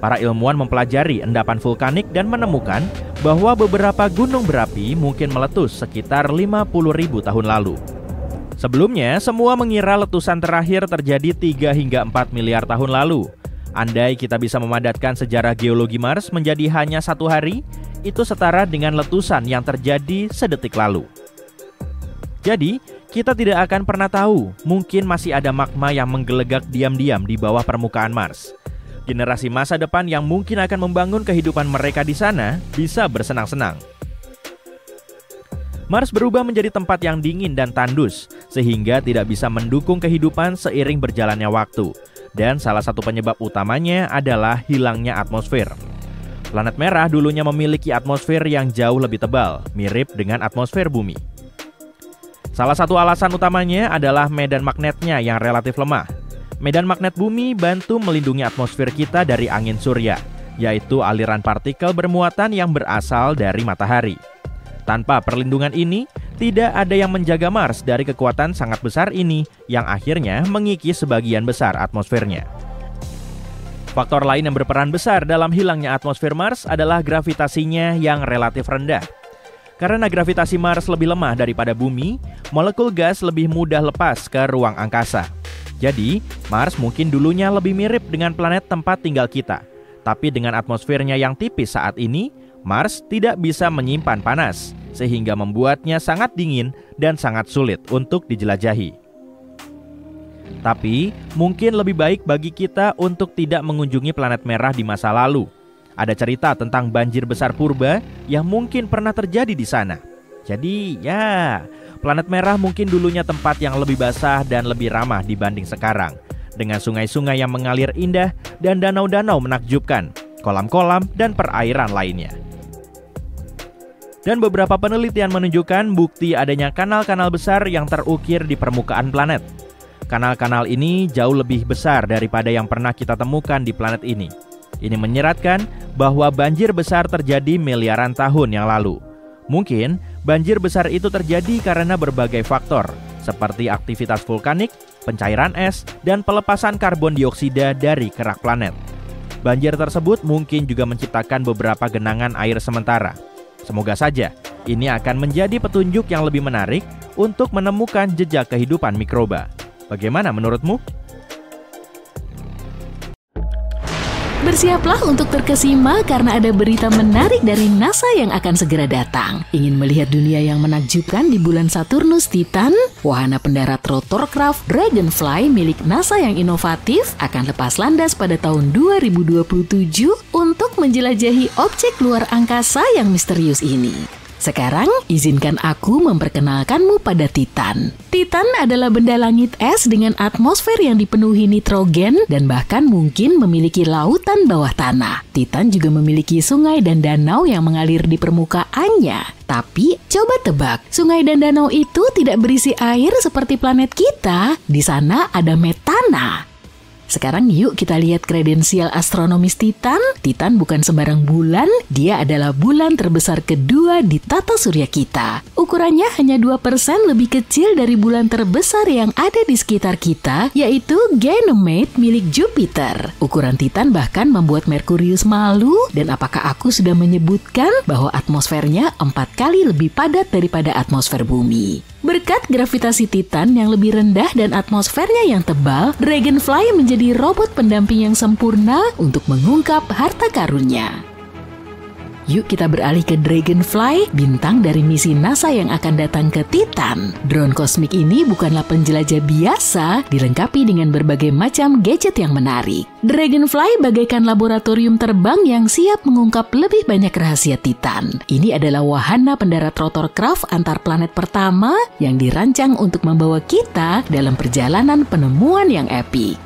Para ilmuwan mempelajari endapan vulkanik dan menemukan bahwa beberapa gunung berapi mungkin meletus sekitar 50.000 tahun lalu. Sebelumnya, semua mengira letusan terakhir terjadi 3 hingga 4 miliar tahun lalu. Andai kita bisa memadatkan sejarah geologi Mars menjadi hanya 1 hari, itu setara dengan letusan yang terjadi sedetik lalu. Jadi, kita tidak akan pernah tahu, mungkin masih ada magma yang menggelegak diam-diam di bawah permukaan Mars. Generasi masa depan yang mungkin akan membangun kehidupan mereka di sana bisa bersenang-senang. Mars berubah menjadi tempat yang dingin dan tandus, sehingga tidak bisa mendukung kehidupan seiring berjalannya waktu. Dan salah satu penyebab utamanya adalah hilangnya atmosfer. Planet merah dulunya memiliki atmosfer yang jauh lebih tebal, mirip dengan atmosfer bumi. Salah satu alasan utamanya adalah medan magnetnya yang relatif lemah. Medan magnet bumi bantu melindungi atmosfer kita dari angin surya, yaitu aliran partikel bermuatan yang berasal dari matahari. Tanpa perlindungan ini, tidak ada yang menjaga Mars dari kekuatan sangat besar ini yang akhirnya mengikis sebagian besar atmosfernya. Faktor lain yang berperan besar dalam hilangnya atmosfer Mars adalah gravitasinya yang relatif rendah. Karena gravitasi Mars lebih lemah daripada bumi, molekul gas lebih mudah lepas ke ruang angkasa. Jadi, Mars mungkin dulunya lebih mirip dengan planet tempat tinggal kita. Tapi dengan atmosfernya yang tipis saat ini, Mars tidak bisa menyimpan panas, sehingga membuatnya sangat dingin dan sangat sulit untuk dijelajahi. Tapi, mungkin lebih baik bagi kita untuk tidak mengunjungi planet merah di masa lalu. Ada cerita tentang banjir besar purba yang mungkin pernah terjadi di sana. Jadi, ya, planet merah mungkin dulunya tempat yang lebih basah dan lebih ramah dibanding sekarang, dengan sungai-sungai yang mengalir indah dan danau-danau menakjubkan, kolam-kolam dan perairan lainnya. Dan beberapa penelitian menunjukkan bukti adanya kanal-kanal besar yang terukir di permukaan planet. Kanal-kanal ini jauh lebih besar daripada yang pernah kita temukan di planet ini. Ini menyeratkan bahwa banjir besar terjadi miliaran tahun yang lalu. Mungkin banjir besar itu terjadi karena berbagai faktor, seperti aktivitas vulkanik, pencairan es, dan pelepasan karbon dioksida dari kerak planet. Banjir tersebut mungkin juga menciptakan beberapa genangan air sementara. Semoga saja ini akan menjadi petunjuk yang lebih menarik untuk menemukan jejak kehidupan mikroba. Bagaimana menurutmu? Bersiaplah untuk terkesima karena ada berita menarik dari NASA yang akan segera datang. Ingin melihat dunia yang menakjubkan di bulan Saturnus Titan? Wahana pendarat rotorcraft Dragonfly milik NASA yang inovatif akan lepas landas pada tahun 2027 untuk menjelajahi objek luar angkasa yang misterius ini. Sekarang, izinkan aku memperkenalkanmu pada Titan. Titan adalah benda langit es dengan atmosfer yang dipenuhi nitrogen dan bahkan mungkin memiliki lautan bawah tanah. Titan juga memiliki sungai dan danau yang mengalir di permukaannya. Tapi, coba tebak, sungai dan danau itu tidak berisi air seperti planet kita. Di sana ada metana. Sekarang yuk kita lihat kredensial astronomis Titan. Titan bukan sembarang bulan, dia adalah bulan terbesar kedua di tata surya kita. Ukurannya hanya 2% lebih kecil dari bulan terbesar yang ada di sekitar kita, yaitu Ganymede milik Jupiter. Ukuran Titan bahkan membuat Merkurius malu, dan apakah aku sudah menyebutkan bahwa atmosfernya 4 kali lebih padat daripada atmosfer bumi. Berkat gravitasi Titan yang lebih rendah dan atmosfernya yang tebal, Dragonfly menjadi robot pendamping yang sempurna untuk mengungkap harta karunnya. Yuk kita beralih ke Dragonfly, bintang dari misi NASA yang akan datang ke Titan. Drone kosmik ini bukanlah penjelajah biasa, dilengkapi dengan berbagai macam gadget yang menarik. Dragonfly bagaikan laboratorium terbang yang siap mengungkap lebih banyak rahasia Titan. Ini adalah wahana pendarat rotorcraft antar planet pertama yang dirancang untuk membawa kita dalam perjalanan penemuan yang epik.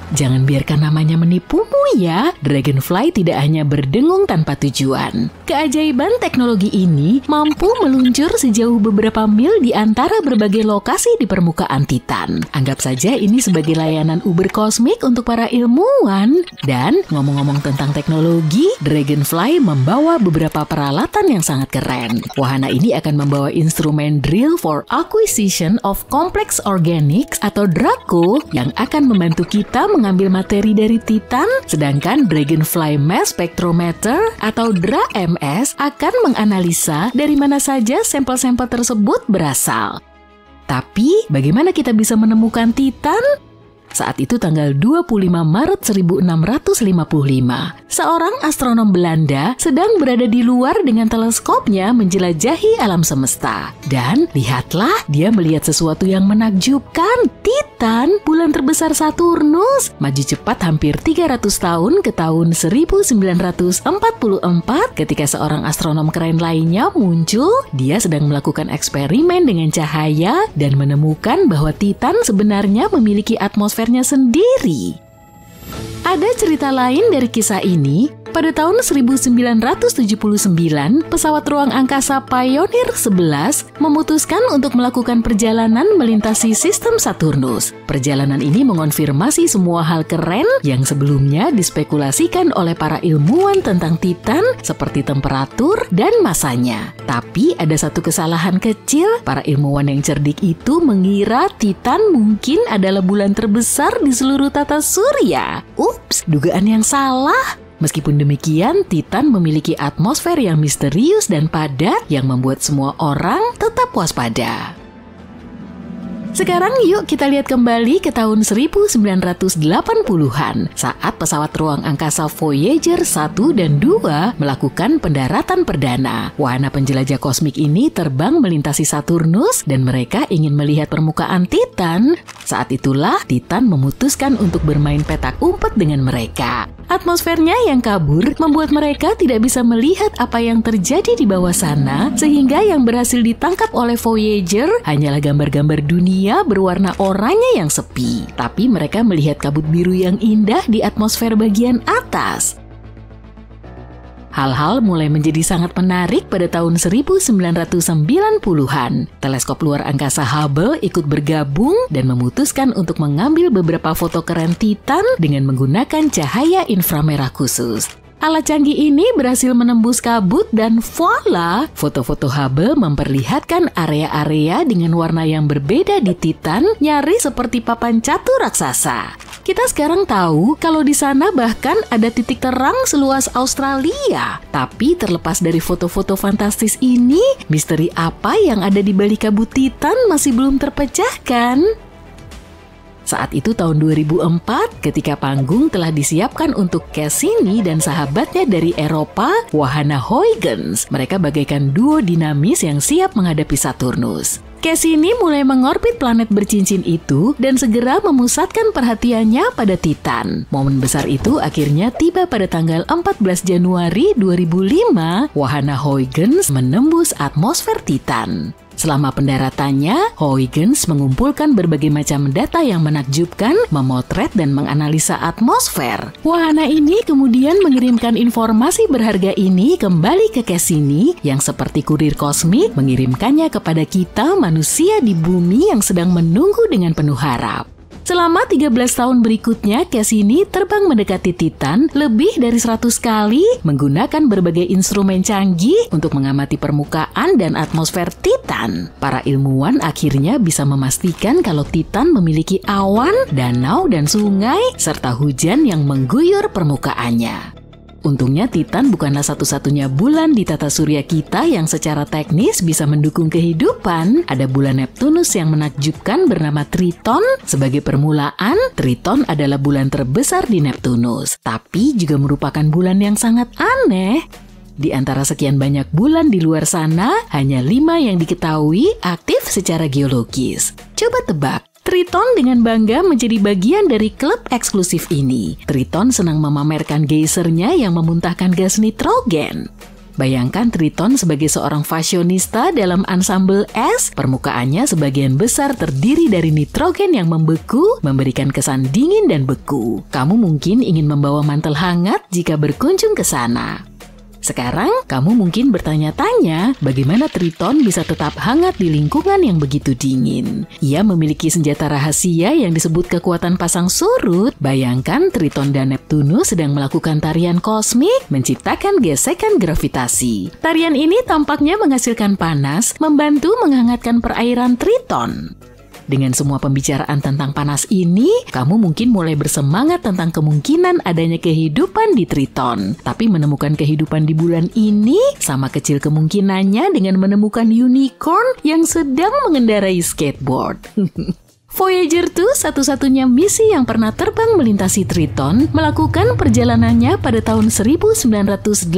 Jangan biarkan namanya menipumu ya, Dragonfly tidak hanya berdengung tanpa tujuan. Keajaiban teknologi ini mampu meluncur sejauh beberapa mil di antara berbagai lokasi di permukaan Titan. Anggap saja ini sebagai layanan Uber kosmik untuk para ilmuwan. Dan ngomong-ngomong tentang teknologi, Dragonfly membawa beberapa peralatan yang sangat keren. Wahana ini akan membawa instrumen Drill for Acquisition of Complex Organics atau DRACO yang akan membantu kita mengambil materi dari Titan, sedangkan Dragonfly Mass Spectrometer atau DRA-MS akan menganalisa dari mana saja sampel-sampel tersebut berasal. Tapi, bagaimana kita bisa menemukan Titan? Saat itu tanggal 25 Maret 1655, seorang astronom Belanda sedang berada di luar dengan teleskopnya menjelajahi alam semesta. Dan lihatlah, dia melihat sesuatu yang menakjubkan. Titan, bulan terbesar Saturnus, maju cepat hampir 300 tahun ke tahun 1944 ketika seorang astronom keren lainnya muncul. Dia sedang melakukan eksperimen dengan cahaya dan menemukan bahwa Titan sebenarnya memiliki atmosfernya sendiri. Ada cerita lain dari kisah ini. Pada tahun 1979, pesawat ruang angkasa Pioneer 11 memutuskan untuk melakukan perjalanan melintasi sistem Saturnus. Perjalanan ini mengonfirmasi semua hal keren yang sebelumnya dispekulasikan oleh para ilmuwan tentang Titan seperti temperatur dan masanya. Tapi ada satu kesalahan kecil, para ilmuwan yang cerdik itu mengira Titan mungkin adalah bulan terbesar di seluruh tata surya. Ups, dugaan yang salah. Meskipun demikian, Titan memiliki atmosfer yang misterius dan padat yang membuat semua orang tetap waspada. Sekarang yuk kita lihat kembali ke tahun 1980-an saat pesawat ruang angkasa Voyager 1 dan 2 melakukan pendaratan perdana. Wahana penjelajah kosmik ini terbang melintasi Saturnus dan mereka ingin melihat permukaan Titan. Saat itulah Titan memutuskan untuk bermain petak umpet dengan mereka. Atmosfernya yang kabur membuat mereka tidak bisa melihat apa yang terjadi di bawah sana, sehingga yang berhasil ditangkap oleh Voyager hanyalah gambar-gambar dunia berwarna oranye yang sepi. Tapi mereka melihat kabut biru yang indah di atmosfer bagian atas. Hal-hal mulai menjadi sangat menarik pada tahun 1990-an. Teleskop luar angkasa Hubble ikut bergabung dan memutuskan untuk mengambil beberapa foto keren Titan dengan menggunakan cahaya inframerah khusus. Alat canggih ini berhasil menembus kabut dan voila, foto-foto Hubble memperlihatkan area-area dengan warna yang berbeda di Titan, nyaris seperti papan catur raksasa. Kita sekarang tahu kalau di sana bahkan ada titik terang seluas Australia. Tapi terlepas dari foto-foto fantastis ini, misteri apa yang ada di balik kabut Titan masih belum terpecahkan. Saat itu tahun 2004, ketika panggung telah disiapkan untuk Cassini dan sahabatnya dari Eropa, wahana Huygens. Mereka bagaikan duo dinamis yang siap menghadapi Saturnus. Cassini mulai mengorbit planet bercincin itu dan segera memusatkan perhatiannya pada Titan. Momen besar itu akhirnya tiba pada tanggal 14 Januari 2005, wahana Huygens menembus atmosfer Titan. Selama pendaratannya, Huygens mengumpulkan berbagai macam data yang menakjubkan, memotret dan menganalisa atmosfer. Wahana ini kemudian mengirimkan informasi berharga ini kembali ke Cassini yang seperti kurir kosmik mengirimkannya kepada kita manusia di bumi yang sedang menunggu dengan penuh harap. Selama 13 tahun berikutnya, Cassini terbang mendekati Titan lebih dari 100 kali menggunakan berbagai instrumen canggih untuk mengamati permukaan dan atmosfer Titan. Para ilmuwan akhirnya bisa memastikan kalau Titan memiliki awan, danau, dan sungai, serta hujan yang mengguyur permukaannya. Untungnya Titan bukanlah satu-satunya bulan di tata surya kita yang secara teknis bisa mendukung kehidupan. Ada bulan Neptunus yang menakjubkan bernama Triton. Sebagai permulaan, Triton adalah bulan terbesar di Neptunus, tapi juga merupakan bulan yang sangat aneh. Di antara sekian banyak bulan di luar sana, hanya 5 yang diketahui aktif secara geologis. Coba tebak. Triton dengan bangga menjadi bagian dari klub eksklusif ini. Triton senang memamerkan geysernya yang memuntahkan gas nitrogen. Bayangkan Triton sebagai seorang fashionista dalam ansambel es, permukaannya sebagian besar terdiri dari nitrogen yang membeku, memberikan kesan dingin dan beku. Kamu mungkin ingin membawa mantel hangat jika berkunjung ke sana. Sekarang, kamu mungkin bertanya-tanya bagaimana Triton bisa tetap hangat di lingkungan yang begitu dingin. Ia memiliki senjata rahasia yang disebut kekuatan pasang surut. Bayangkan Triton dan Neptunus sedang melakukan tarian kosmik, menciptakan gesekan gravitasi. Tarian ini tampaknya menghasilkan panas, membantu menghangatkan perairan Triton. Dengan semua pembicaraan tentang panas ini, kamu mungkin mulai bersemangat tentang kemungkinan adanya kehidupan di Triton. Tapi menemukan kehidupan di bulan ini sama kecil kemungkinannya dengan menemukan unicorn yang sedang mengendarai skateboard. Voyager 2, satu-satunya misi yang pernah terbang melintasi Triton, melakukan perjalanannya pada tahun 1989.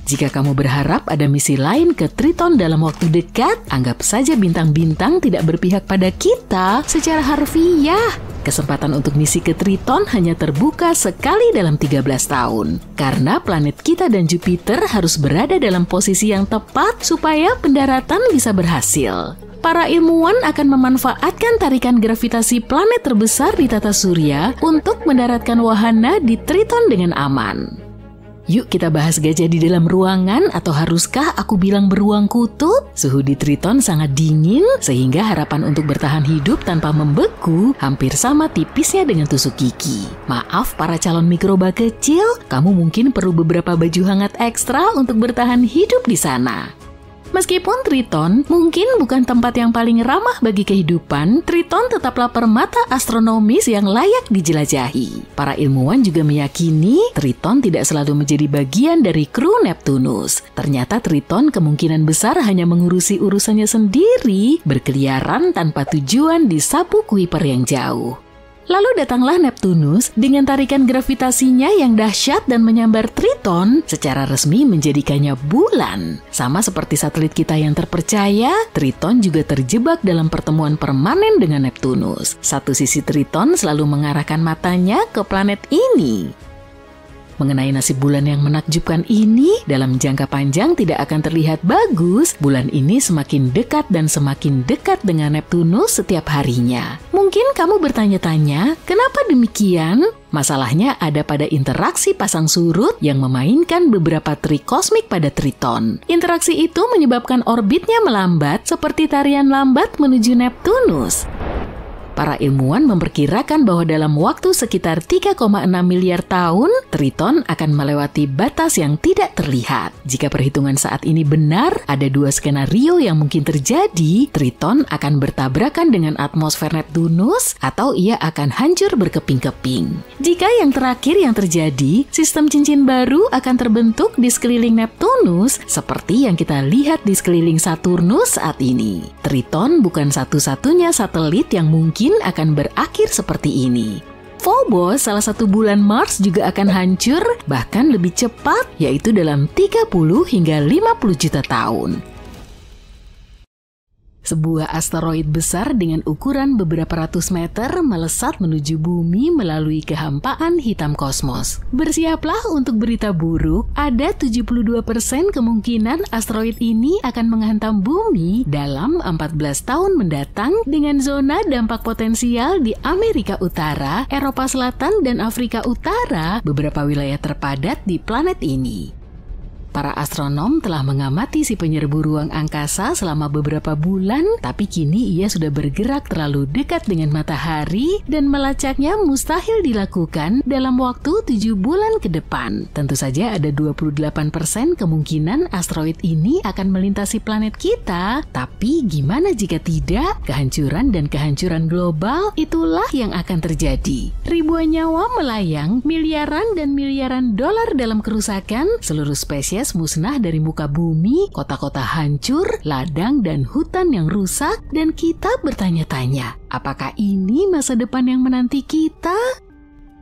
Jika kamu berharap ada misi lain ke Triton dalam waktu dekat, anggap saja bintang-bintang tidak berpihak pada kita secara harfiah. Kesempatan untuk misi ke Triton hanya terbuka sekali dalam 13 tahun. Karena planet kita dan Jupiter harus berada dalam posisi yang tepat supaya pendaratan bisa berhasil. Para ilmuwan akan memanfaatkan tarikan gravitasi planet terbesar di tata surya untuk mendaratkan wahana di Triton dengan aman. Yuk kita bahas gajah di dalam ruangan, atau haruskah aku bilang beruang kutub? Suhu di Triton sangat dingin sehingga harapan untuk bertahan hidup tanpa membeku hampir sama tipisnya dengan tusuk gigi. Maaf para calon mikroba kecil, kamu mungkin perlu beberapa baju hangat ekstra untuk bertahan hidup di sana. Meskipun Triton mungkin bukan tempat yang paling ramah bagi kehidupan, Triton tetaplah permata astronomis yang layak dijelajahi. Para ilmuwan juga meyakini Triton tidak selalu menjadi bagian dari kru Neptunus. Ternyata Triton kemungkinan besar hanya mengurusi urusannya sendiri, berkeliaran tanpa tujuan di sabuk Kuiper yang jauh. Lalu datanglah Neptunus dengan tarikan gravitasinya yang dahsyat dan menyambar Triton, secara resmi menjadikannya bulan. Sama seperti satelit kita yang terpercaya, Triton juga terjebak dalam pertemuan permanen dengan Neptunus. Satu sisi Triton selalu mengarahkan matanya ke planet ini. Mengenai nasib bulan yang menakjubkan ini, dalam jangka panjang tidak akan terlihat bagus. Bulan ini semakin dekat dan semakin dekat dengan Neptunus setiap harinya. Mungkin kamu bertanya-tanya, kenapa demikian? Masalahnya ada pada interaksi pasang surut yang memainkan beberapa trik kosmik pada Triton. Interaksi itu menyebabkan orbitnya melambat seperti tarian lambat menuju Neptunus. Para ilmuwan memperkirakan bahwa dalam waktu sekitar 3,6 miliar tahun, Triton akan melewati batas yang tidak terlihat. Jika perhitungan saat ini benar, ada 2 skenario yang mungkin terjadi. Triton akan bertabrakan dengan atmosfer Neptunus, atau ia akan hancur berkeping-keping. Jika yang terakhir yang terjadi, sistem cincin baru akan terbentuk di sekeliling Neptunus, seperti yang kita lihat di sekeliling Saturnus saat ini. Triton bukan satu-satunya satelit yang mungkin akan berakhir seperti ini. Phobos, salah satu bulan Mars, juga akan hancur, bahkan lebih cepat, yaitu dalam 30 hingga 50 juta tahun. Sebuah asteroid besar dengan ukuran beberapa ratus meter melesat menuju bumi melalui kehampaan hitam kosmos. Bersiaplah untuk berita buruk, ada 72% kemungkinan asteroid ini akan menghantam bumi dalam 14 tahun mendatang dengan zona dampak potensial di Amerika Utara, Eropa Selatan, dan Afrika Utara, beberapa wilayah terpadat di planet ini. Para astronom telah mengamati si penyerbu ruang angkasa selama beberapa bulan, tapi kini ia sudah bergerak terlalu dekat dengan matahari dan melacaknya mustahil dilakukan dalam waktu 7 bulan ke depan. Tentu saja ada 28% kemungkinan asteroid ini akan melintasi planet kita, tapi gimana jika tidak? Kehancuran dan kehancuran global itulah yang akan terjadi. Ribuan nyawa melayang, miliaran dan miliaran dolar dalam kerusakan, seluruh spesies musnah dari muka bumi, kota-kota hancur, ladang dan hutan yang rusak, dan kita bertanya-tanya, apakah ini masa depan yang menanti kita?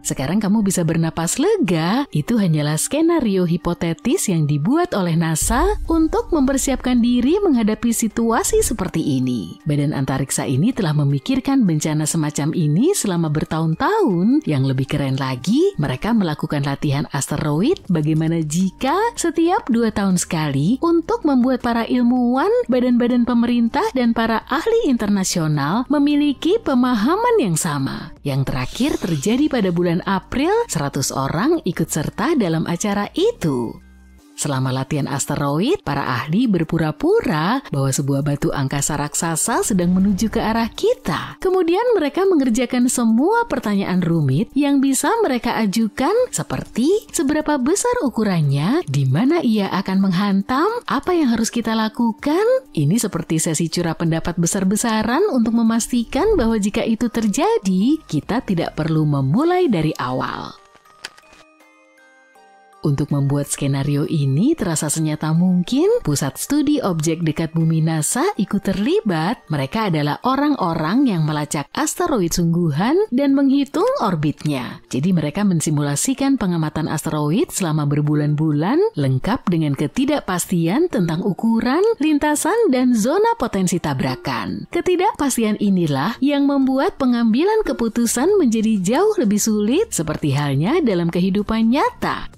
Sekarang kamu bisa bernapas lega, itu hanyalah skenario hipotetis yang dibuat oleh NASA untuk mempersiapkan diri menghadapi situasi seperti ini. Badan antariksa ini telah memikirkan bencana semacam ini selama bertahun-tahun. Yang lebih keren lagi, mereka melakukan latihan asteroid bagaimana jika setiap 2 tahun sekali untuk membuat para ilmuwan, badan-badan pemerintah, dan para ahli internasional memiliki pemahaman yang sama. Yang terakhir terjadi pada bulan April, 100 orang ikut serta dalam acara itu. Selama latihan asteroid, para ahli berpura-pura bahwa sebuah batu angkasa raksasa sedang menuju ke arah kita. Kemudian mereka mengerjakan semua pertanyaan rumit yang bisa mereka ajukan, seperti seberapa besar ukurannya, di mana ia akan menghantam, apa yang harus kita lakukan. Ini seperti sesi curah pendapat besar-besaran untuk memastikan bahwa jika itu terjadi, kita tidak perlu memulai dari awal. Untuk membuat skenario ini terasa senyata mungkin, Pusat Studi Objek Dekat Bumi NASA ikut terlibat. Mereka adalah orang-orang yang melacak asteroid sungguhan dan menghitung orbitnya. Jadi mereka mensimulasikan pengamatan asteroid selama berbulan-bulan, lengkap dengan ketidakpastian tentang ukuran, lintasan, dan zona potensi tabrakan. Ketidakpastian inilah yang membuat pengambilan keputusan menjadi jauh lebih sulit, seperti halnya dalam kehidupan nyata.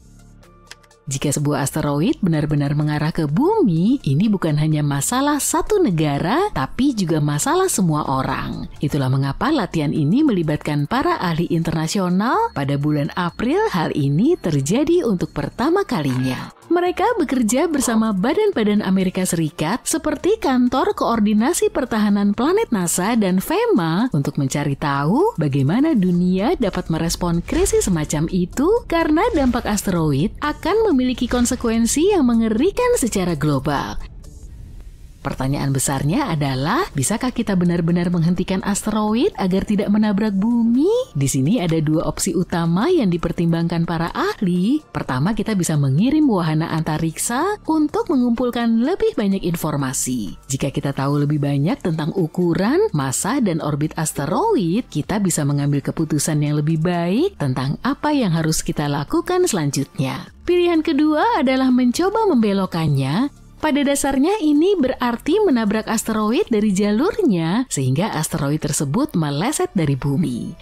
Jika sebuah asteroid benar-benar mengarah ke bumi, ini bukan hanya masalah satu negara, tapi juga masalah semua orang. Itulah mengapa latihan ini melibatkan para ahli internasional. Pada bulan April, hal ini terjadi untuk pertama kalinya. Mereka bekerja bersama badan-badan Amerika Serikat seperti Kantor Koordinasi Pertahanan Planet NASA dan FEMA untuk mencari tahu bagaimana dunia dapat merespon krisis semacam itu karena dampak asteroid akan memiliki konsekuensi yang mengerikan secara global. Pertanyaan besarnya adalah, bisakah kita benar-benar menghentikan asteroid agar tidak menabrak bumi? Di sini ada 2 opsi utama yang dipertimbangkan para ahli. Pertama, kita bisa mengirim wahana antariksa untuk mengumpulkan lebih banyak informasi. Jika kita tahu lebih banyak tentang ukuran, massa, dan orbit asteroid, kita bisa mengambil keputusan yang lebih baik tentang apa yang harus kita lakukan selanjutnya. Pilihan kedua adalah mencoba membelokkannya. Pada dasarnya ini berarti menabrak asteroid dari jalurnya sehingga asteroid tersebut meleset dari bumi.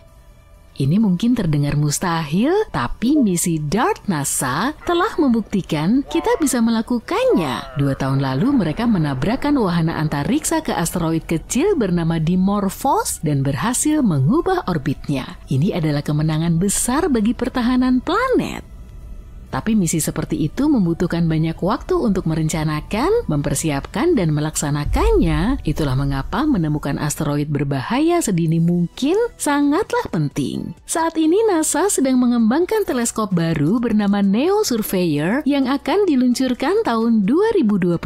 Ini mungkin terdengar mustahil, tapi misi DART NASA telah membuktikan kita bisa melakukannya. 2 tahun lalu mereka menabrakkan wahana antariksa ke asteroid kecil bernama Dimorphos dan berhasil mengubah orbitnya. Ini adalah kemenangan besar bagi pertahanan planet. Tapi misi seperti itu membutuhkan banyak waktu untuk merencanakan, mempersiapkan, dan melaksanakannya. Itulah mengapa menemukan asteroid berbahaya sedini mungkin sangatlah penting. Saat ini NASA sedang mengembangkan teleskop baru bernama NEO Surveyor yang akan diluncurkan tahun 2027.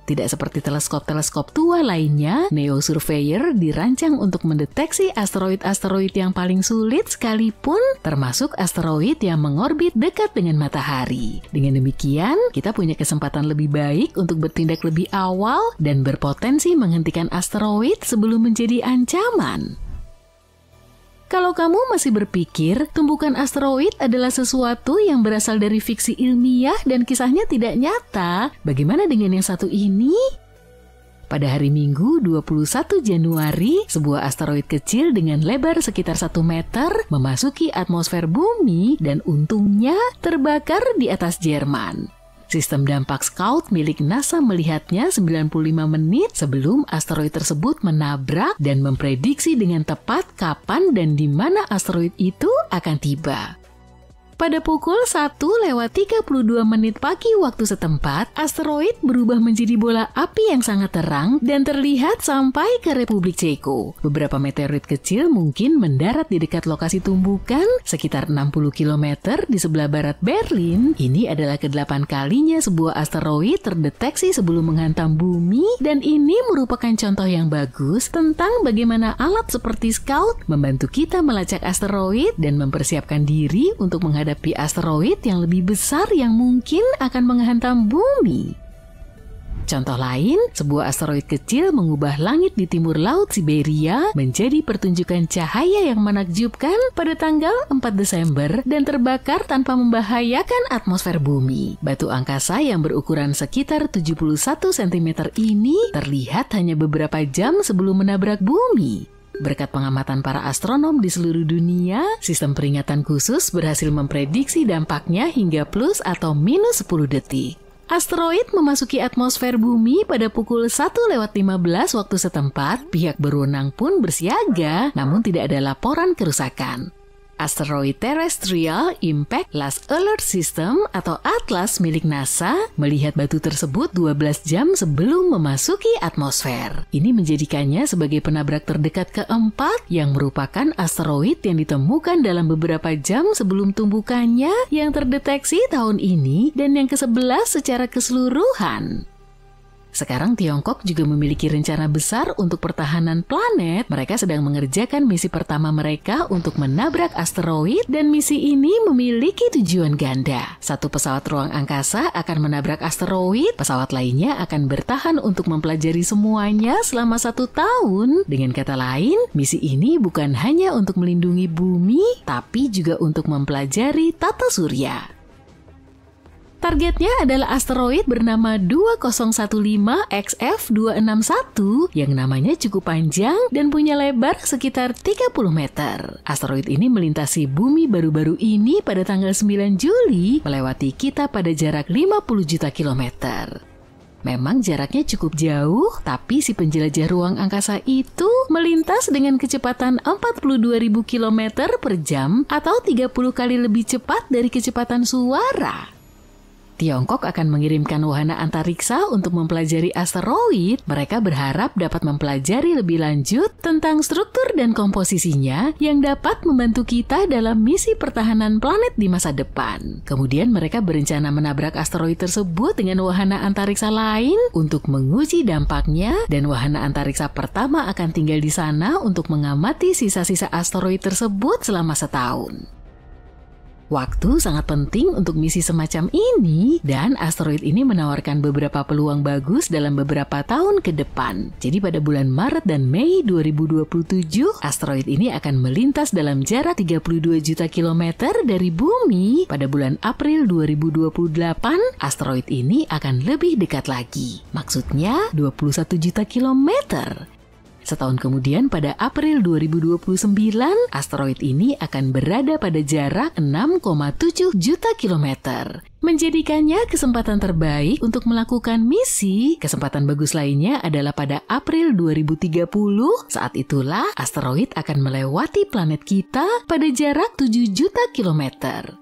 Tidak seperti teleskop-teleskop tua lainnya, NEO Surveyor dirancang untuk mendeteksi asteroid-asteroid yang paling sulit sekalipun, termasuk asteroid yang mengorbit dekat dengan matahari. Dengan demikian, kita punya kesempatan lebih baik untuk bertindak lebih awal dan berpotensi menghentikan asteroid sebelum menjadi ancaman. Kalau kamu masih berpikir tumbukan asteroid adalah sesuatu yang berasal dari fiksi ilmiah dan kisahnya tidak nyata, bagaimana dengan yang satu ini? Pada hari Minggu 21 Januari, sebuah asteroid kecil dengan lebar sekitar 1 meter memasuki atmosfer bumi dan untungnya terbakar di atas Jerman. Sistem dampak Scout milik NASA melihatnya 95 menit sebelum asteroid tersebut menabrak dan memprediksi dengan tepat kapan dan di mana asteroid itu akan tiba. Pada pukul 1:32 pagi waktu setempat, asteroid berubah menjadi bola api yang sangat terang dan terlihat sampai ke Republik Ceko. Beberapa meteorit kecil mungkin mendarat di dekat lokasi tumbukan sekitar 60 km di sebelah barat Berlin. Ini adalah ke-8 kalinya sebuah asteroid terdeteksi sebelum menghantam bumi dan ini merupakan contoh yang bagus tentang bagaimana alat seperti Scout membantu kita melacak asteroid dan mempersiapkan diri untuk menghadapi asteroid yang lebih besar yang mungkin akan menghantam bumi. Contoh lain, sebuah asteroid kecil mengubah langit di timur laut Siberia menjadi pertunjukan cahaya yang menakjubkan pada tanggal 4 Desember dan terbakar tanpa membahayakan atmosfer bumi. Batu angkasa yang berukuran sekitar 71 cm ini terlihat hanya beberapa jam sebelum menabrak bumi. Berkat pengamatan para astronom di seluruh dunia, sistem peringatan khusus berhasil memprediksi dampaknya hingga plus atau minus 10 detik. Asteroid memasuki atmosfer bumi pada pukul 1:15 waktu setempat. Pihak berwenang pun bersiaga, namun tidak ada laporan kerusakan. Asteroid Terrestrial Impact Last Alert System atau ATLAS milik NASA melihat batu tersebut 12 jam sebelum memasuki atmosfer. Ini menjadikannya sebagai penabrak terdekat keempat yang merupakan asteroid yang ditemukan dalam beberapa jam sebelum tumbukannya yang terdeteksi tahun ini dan yang ke-11 secara keseluruhan. Sekarang Tiongkok juga memiliki rencana besar untuk pertahanan planet. Mereka sedang mengerjakan misi pertama mereka untuk menabrak asteroid dan misi ini memiliki tujuan ganda. Satu pesawat ruang angkasa akan menabrak asteroid, pesawat lainnya akan bertahan untuk mempelajari semuanya selama 1 tahun. Dengan kata lain, misi ini bukan hanya untuk melindungi bumi, tapi juga untuk mempelajari tata surya. Targetnya adalah asteroid bernama 2015 XF261 yang namanya cukup panjang dan punya lebar sekitar 30 meter. Asteroid ini melintasi bumi baru-baru ini pada tanggal 9 Juli, melewati kita pada jarak 50 juta kilometer. Memang jaraknya cukup jauh, tapi si penjelajah ruang angkasa itu melintas dengan kecepatan 42.000 km per jam atau 30 kali lebih cepat dari kecepatan suara. Tiongkok akan mengirimkan wahana antariksa untuk mempelajari asteroid. Mereka berharap dapat mempelajari lebih lanjut tentang struktur dan komposisinya yang dapat membantu kita dalam misi pertahanan planet di masa depan. Kemudian mereka berencana menabrak asteroid tersebut dengan wahana antariksa lain untuk menguji dampaknya dan wahana antariksa pertama akan tinggal di sana untuk mengamati sisa-sisa asteroid tersebut selama 1 tahun. Waktu sangat penting untuk misi semacam ini dan asteroid ini menawarkan beberapa peluang bagus dalam beberapa tahun ke depan. Jadi pada bulan Maret dan Mei 2027, asteroid ini akan melintas dalam jarak 32 juta kilometer dari bumi. Pada bulan April 2028, asteroid ini akan lebih dekat lagi. Maksudnya 21 juta kilometer. Setahun kemudian pada April 2029, asteroid ini akan berada pada jarak 6,7 juta kilometer. Menjadikannya kesempatan terbaik untuk melakukan misi. Kesempatan bagus lainnya adalah pada April 2030. Saat itulah asteroid akan melewati planet kita pada jarak 7 juta kilometer.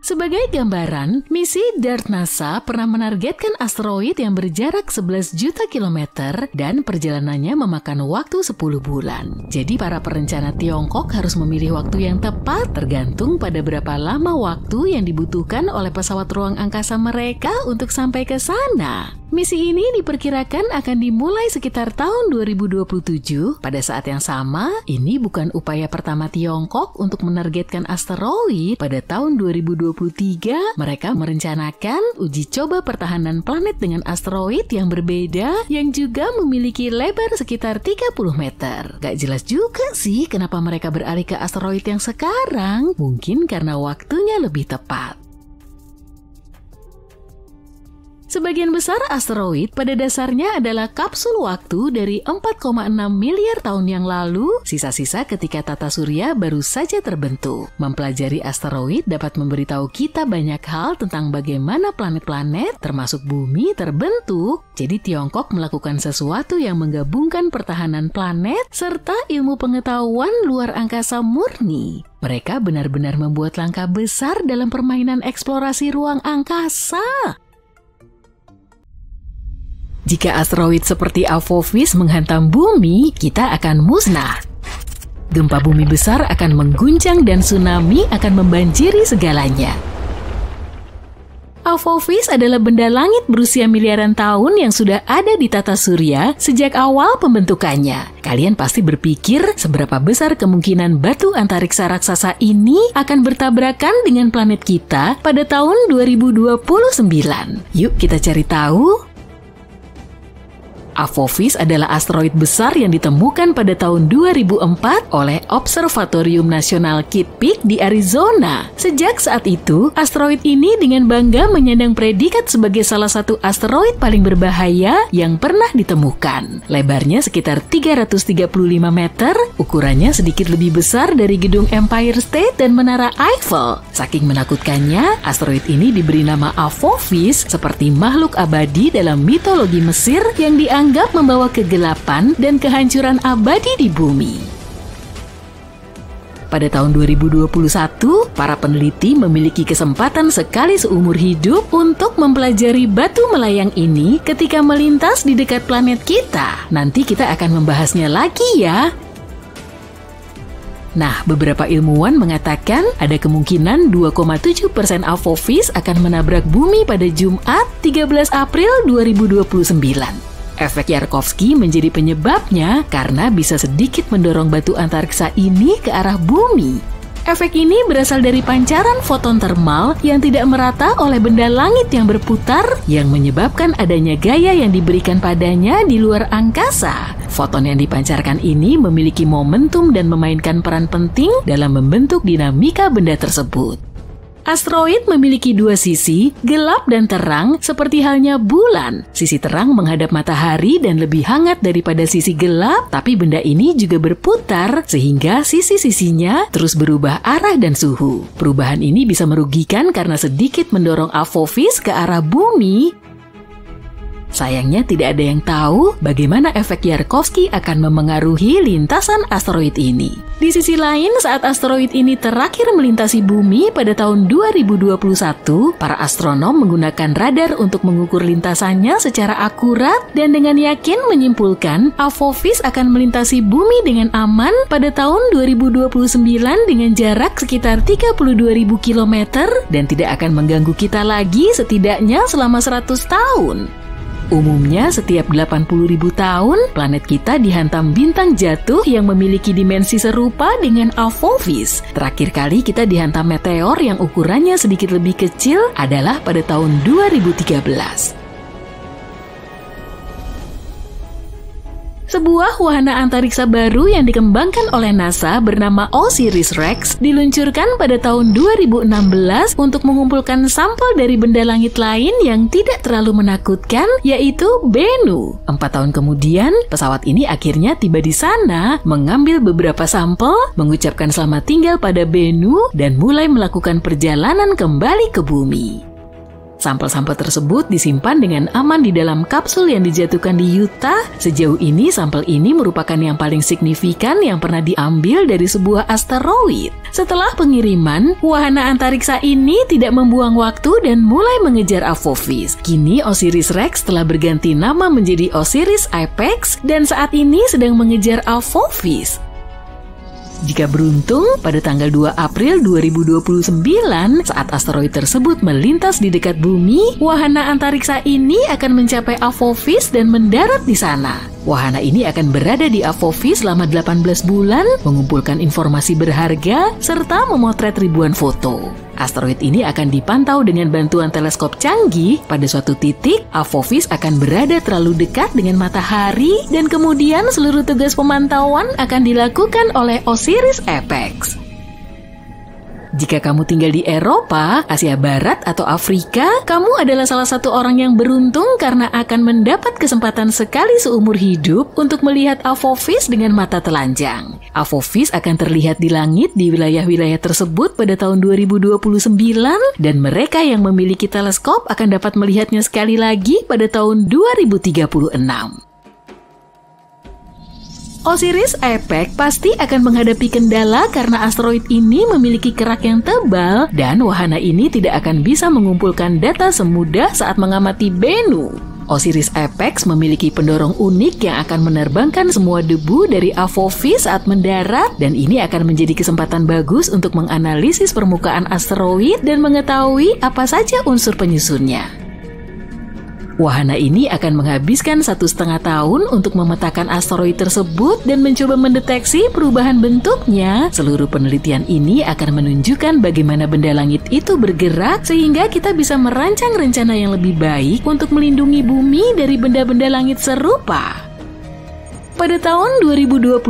Sebagai gambaran, misi DART NASA pernah menargetkan asteroid yang berjarak 11 juta kilometer dan perjalanannya memakan waktu 10 bulan. Jadi para perencana Tiongkok harus memilih waktu yang tepat tergantung pada berapa lama waktu yang dibutuhkan oleh pesawat ruang angkasa mereka untuk sampai ke sana. Misi ini diperkirakan akan dimulai sekitar tahun 2027. Pada saat yang sama, ini bukan upaya pertama Tiongkok untuk menargetkan asteroid. Pada tahun 2023, mereka merencanakan uji coba pertahanan planet dengan asteroid yang berbeda yang juga memiliki lebar sekitar 30 meter. Gak jelas juga sih kenapa mereka beralih ke asteroid yang sekarang. Mungkin karena waktunya lebih tepat. Sebagian besar asteroid pada dasarnya adalah kapsul waktu dari 4,6 miliar tahun yang lalu, sisa-sisa ketika tata surya baru saja terbentuk. Mempelajari asteroid dapat memberitahu kita banyak hal tentang bagaimana planet-planet, termasuk bumi, terbentuk. Jadi Tiongkok melakukan sesuatu yang menggabungkan pertahanan planet serta ilmu pengetahuan luar angkasa murni. Mereka benar-benar membuat langkah besar dalam permainan eksplorasi ruang angkasa. Jika asteroid seperti Apophis menghantam bumi, kita akan musnah. Gempa bumi besar akan mengguncang dan tsunami akan membanjiri segalanya. Apophis adalah benda langit berusia miliaran tahun yang sudah ada di tata surya sejak awal pembentukannya. Kalian pasti berpikir seberapa besar kemungkinan batu antariksa raksasa ini akan bertabrakan dengan planet kita pada tahun 2029. Yuk kita cari tahu. Apophis adalah asteroid besar yang ditemukan pada tahun 2004 oleh Observatorium Nasional Kitt Peak di Arizona. Sejak saat itu, asteroid ini dengan bangga menyandang predikat sebagai salah satu asteroid paling berbahaya yang pernah ditemukan. Lebarnya sekitar 335 meter, ukurannya sedikit lebih besar dari gedung Empire State dan Menara Eiffel. Saking menakutkannya, asteroid ini diberi nama Apophis seperti makhluk abadi dalam mitologi Mesir yang dianggap membawa kegelapan dan kehancuran abadi di bumi. Pada tahun 2021, para peneliti memiliki kesempatan sekali seumur hidup untuk mempelajari batu melayang ini ketika melintas di dekat planet kita. Nanti kita akan membahasnya lagi ya. Nah, beberapa ilmuwan mengatakan ada kemungkinan 2,7% Apophis akan menabrak bumi pada Jumat 13 April 2029. Efek Yarkovsky menjadi penyebabnya karena bisa sedikit mendorong batu antariksa ini ke arah bumi. Efek ini berasal dari pancaran foton termal yang tidak merata oleh benda langit yang berputar yang menyebabkan adanya gaya yang diberikan padanya di luar angkasa. Foton yang dipancarkan ini memiliki momentum dan memainkan peran penting dalam membentuk dinamika benda tersebut. Asteroid memiliki dua sisi, gelap dan terang, seperti halnya bulan. Sisi terang menghadap matahari dan lebih hangat daripada sisi gelap, tapi benda ini juga berputar, sehingga sisi-sisinya terus berubah arah dan suhu. Perubahan ini bisa merugikan karena sedikit mendorong Apophis ke arah bumi. Sayangnya tidak ada yang tahu bagaimana efek Yarkovsky akan memengaruhi lintasan asteroid ini. Di sisi lain, saat asteroid ini terakhir melintasi bumi pada tahun 2021, para astronom menggunakan radar untuk mengukur lintasannya secara akurat dan dengan yakin menyimpulkan Apophis akan melintasi bumi dengan aman pada tahun 2029 dengan jarak sekitar 32.000 km dan tidak akan mengganggu kita lagi setidaknya selama 100 tahun. Umumnya setiap 80.000 tahun, planet kita dihantam bintang jatuh yang memiliki dimensi serupa dengan Apophis. Terakhir kali kita dihantam meteor yang ukurannya sedikit lebih kecil adalah pada tahun 2013. Sebuah wahana antariksa baru yang dikembangkan oleh NASA bernama OSIRIS-REx diluncurkan pada tahun 2016 untuk mengumpulkan sampel dari benda langit lain yang tidak terlalu menakutkan, yaitu Bennu. 4 tahun kemudian, pesawat ini akhirnya tiba di sana, mengambil beberapa sampel, mengucapkan selamat tinggal pada Bennu, dan mulai melakukan perjalanan kembali ke bumi. Sampel-sampel tersebut disimpan dengan aman di dalam kapsul yang dijatuhkan di Utah. Sejauh ini, sampel ini merupakan yang paling signifikan yang pernah diambil dari sebuah asteroid. Setelah pengiriman, wahana antariksa ini tidak membuang waktu dan mulai mengejar Apophis. Kini OSIRIS-REx telah berganti nama menjadi OSIRIS-APEX dan saat ini sedang mengejar Apophis. Jika beruntung, pada tanggal 2 April 2029, saat asteroid tersebut melintas di dekat bumi, wahana antariksa ini akan mencapai Apophis dan mendarat di sana. Wahana ini akan berada di Apophis selama 18 bulan, mengumpulkan informasi berharga, serta memotret ribuan foto. Asteroid ini akan dipantau dengan bantuan teleskop canggih. Pada suatu titik, Apophis akan berada terlalu dekat dengan matahari dan kemudian seluruh tugas pemantauan akan dilakukan oleh OSIRIS-APEX. Jika kamu tinggal di Eropa, Asia Barat, atau Afrika, kamu adalah salah satu orang yang beruntung karena akan mendapat kesempatan sekali seumur hidup untuk melihat Apophis dengan mata telanjang. Apophis akan terlihat di langit di wilayah-wilayah tersebut pada tahun 2029 dan mereka yang memiliki teleskop akan dapat melihatnya sekali lagi pada tahun 2036. Osiris Apex pasti akan menghadapi kendala karena asteroid ini memiliki kerak yang tebal dan wahana ini tidak akan bisa mengumpulkan data semudah saat mengamati Bennu. Osiris Apex memiliki pendorong unik yang akan menerbangkan semua debu dari Apophis saat mendarat dan ini akan menjadi kesempatan bagus untuk menganalisis permukaan asteroid dan mengetahui apa saja unsur penyusunnya. Wahana ini akan menghabiskan 1,5 tahun untuk memetakan asteroid tersebut dan mencoba mendeteksi perubahan bentuknya. Seluruh penelitian ini akan menunjukkan bagaimana benda langit itu bergerak sehingga kita bisa merancang rencana yang lebih baik untuk melindungi bumi dari benda-benda langit serupa. Pada tahun 2025,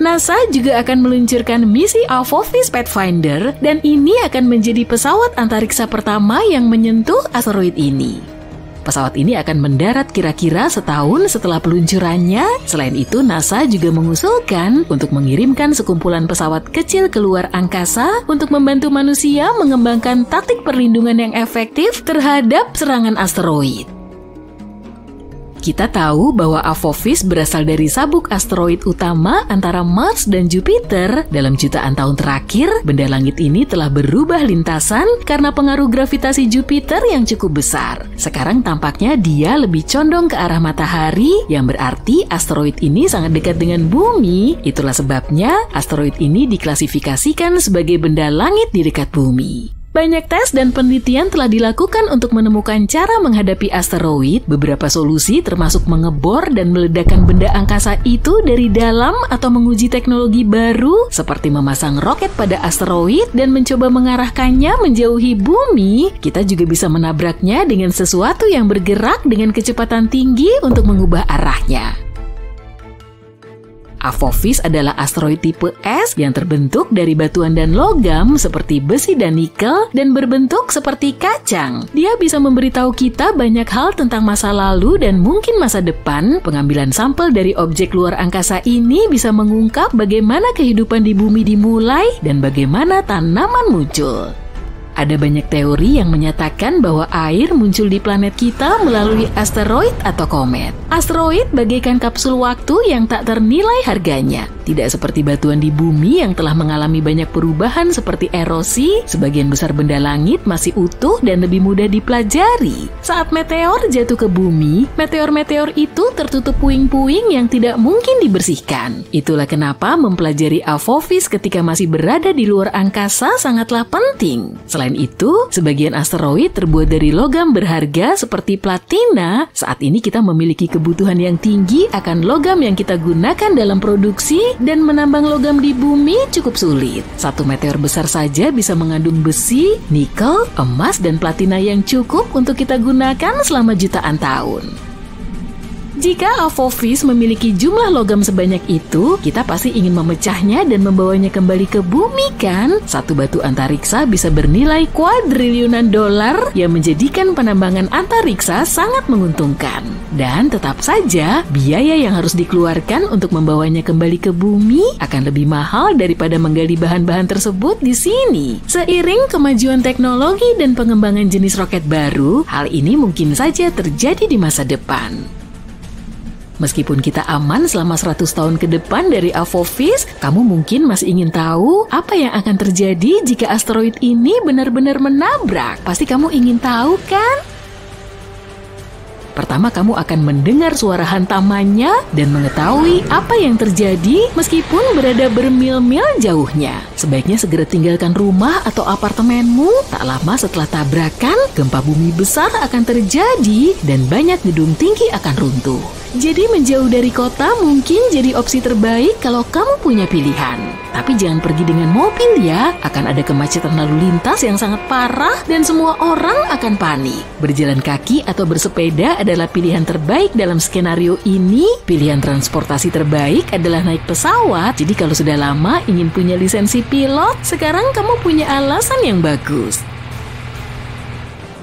NASA juga akan meluncurkan misi Apophis Pathfinder dan ini akan menjadi pesawat antariksa pertama yang menyentuh asteroid ini. Pesawat ini akan mendarat kira-kira setahun setelah peluncurannya. Selain itu, NASA juga mengusulkan untuk mengirimkan sekumpulan pesawat kecil ke luar angkasa untuk membantu manusia mengembangkan taktik perlindungan yang efektif terhadap serangan asteroid. Kita tahu bahwa Apophis berasal dari sabuk asteroid utama antara Mars dan Jupiter. Dalam jutaan tahun terakhir, benda langit ini telah berubah lintasan karena pengaruh gravitasi Jupiter yang cukup besar. Sekarang tampaknya dia lebih condong ke arah matahari, yang berarti asteroid ini sangat dekat dengan bumi. Itulah sebabnya asteroid ini diklasifikasikan sebagai benda langit di dekat bumi. Banyak tes dan penelitian telah dilakukan untuk menemukan cara menghadapi asteroid. Beberapa solusi termasuk mengebor dan meledakkan benda angkasa itu dari dalam atau menguji teknologi baru seperti memasang roket pada asteroid dan mencoba mengarahkannya menjauhi bumi. Kita juga bisa menabraknya dengan sesuatu yang bergerak dengan kecepatan tinggi untuk mengubah arahnya. Apophis adalah asteroid tipe S yang terbentuk dari batuan dan logam seperti besi dan nikel dan berbentuk seperti kacang. Dia bisa memberitahu kita banyak hal tentang masa lalu dan mungkin masa depan. Pengambilan sampel dari objek luar angkasa ini bisa mengungkap bagaimana kehidupan di bumi dimulai dan bagaimana tanaman muncul. Ada banyak teori yang menyatakan bahwa air muncul di planet kita melalui asteroid atau komet. Asteroid bagaikan kapsul waktu yang tak ternilai harganya. Tidak seperti batuan di bumi yang telah mengalami banyak perubahan seperti erosi, sebagian besar benda langit masih utuh dan lebih mudah dipelajari. Saat meteor jatuh ke bumi, meteor-meteor itu tertutup puing-puing yang tidak mungkin dibersihkan. Itulah kenapa mempelajari Apophis ketika masih berada di luar angkasa sangatlah penting. Selain itu, sebagian asteroid terbuat dari logam berharga seperti platina. Saat ini kita memiliki kebutuhan yang tinggi akan logam yang kita gunakan dalam produksi dan menambang logam di bumi cukup sulit. Satu meteor besar saja bisa mengandung besi, nikel, emas, dan platina yang cukup untuk kita gunakan selama jutaan tahun. Jika Apophis memiliki jumlah logam sebanyak itu, kita pasti ingin memecahnya dan membawanya kembali ke bumi kan? Satu batu antariksa bisa bernilai kuadriliunan dolar yang menjadikan penambangan antariksa sangat menguntungkan. Dan tetap saja, biaya yang harus dikeluarkan untuk membawanya kembali ke bumi akan lebih mahal daripada menggali bahan-bahan tersebut di sini. Seiring kemajuan teknologi dan pengembangan jenis roket baru, hal ini mungkin saja terjadi di masa depan. Meskipun kita aman selama 100 tahun ke depan dari Apophis, kamu mungkin masih ingin tahu apa yang akan terjadi jika asteroid ini benar-benar menabrak. Pasti kamu ingin tahu kan? Pertama, kamu akan mendengar suara hantamannya dan mengetahui apa yang terjadi meskipun berada bermil-mil jauhnya. Sebaiknya segera tinggalkan rumah atau apartemenmu. Tak lama setelah tabrakan, gempa bumi besar akan terjadi dan banyak gedung tinggi akan runtuh. Jadi menjauh dari kota mungkin jadi opsi terbaik kalau kamu punya pilihan. Tapi jangan pergi dengan mobil ya, akan ada kemacetan lalu lintas yang sangat parah dan semua orang akan panik. Berjalan kaki atau bersepeda adalah pilihan terbaik dalam skenario ini. Pilihan transportasi terbaik adalah naik pesawat. Jadi kalau sudah lama ingin punya lisensi pilot, sekarang kamu punya alasan yang bagus.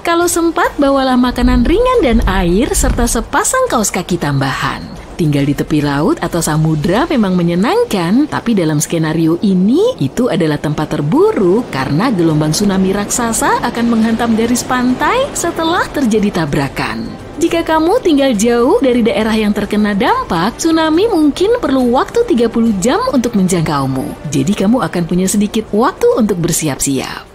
Kalau sempat, bawalah makanan ringan dan air serta sepasang kaos kaki tambahan. Tinggal di tepi laut atau samudra memang menyenangkan, tapi dalam skenario ini itu adalah tempat terburuk karena gelombang tsunami raksasa akan menghantam garis pantai setelah terjadi tabrakan. Jika kamu tinggal jauh dari daerah yang terkena dampak, tsunami mungkin perlu waktu 30 jam untuk menjangkaumu. Jadi kamu akan punya sedikit waktu untuk bersiap-siap.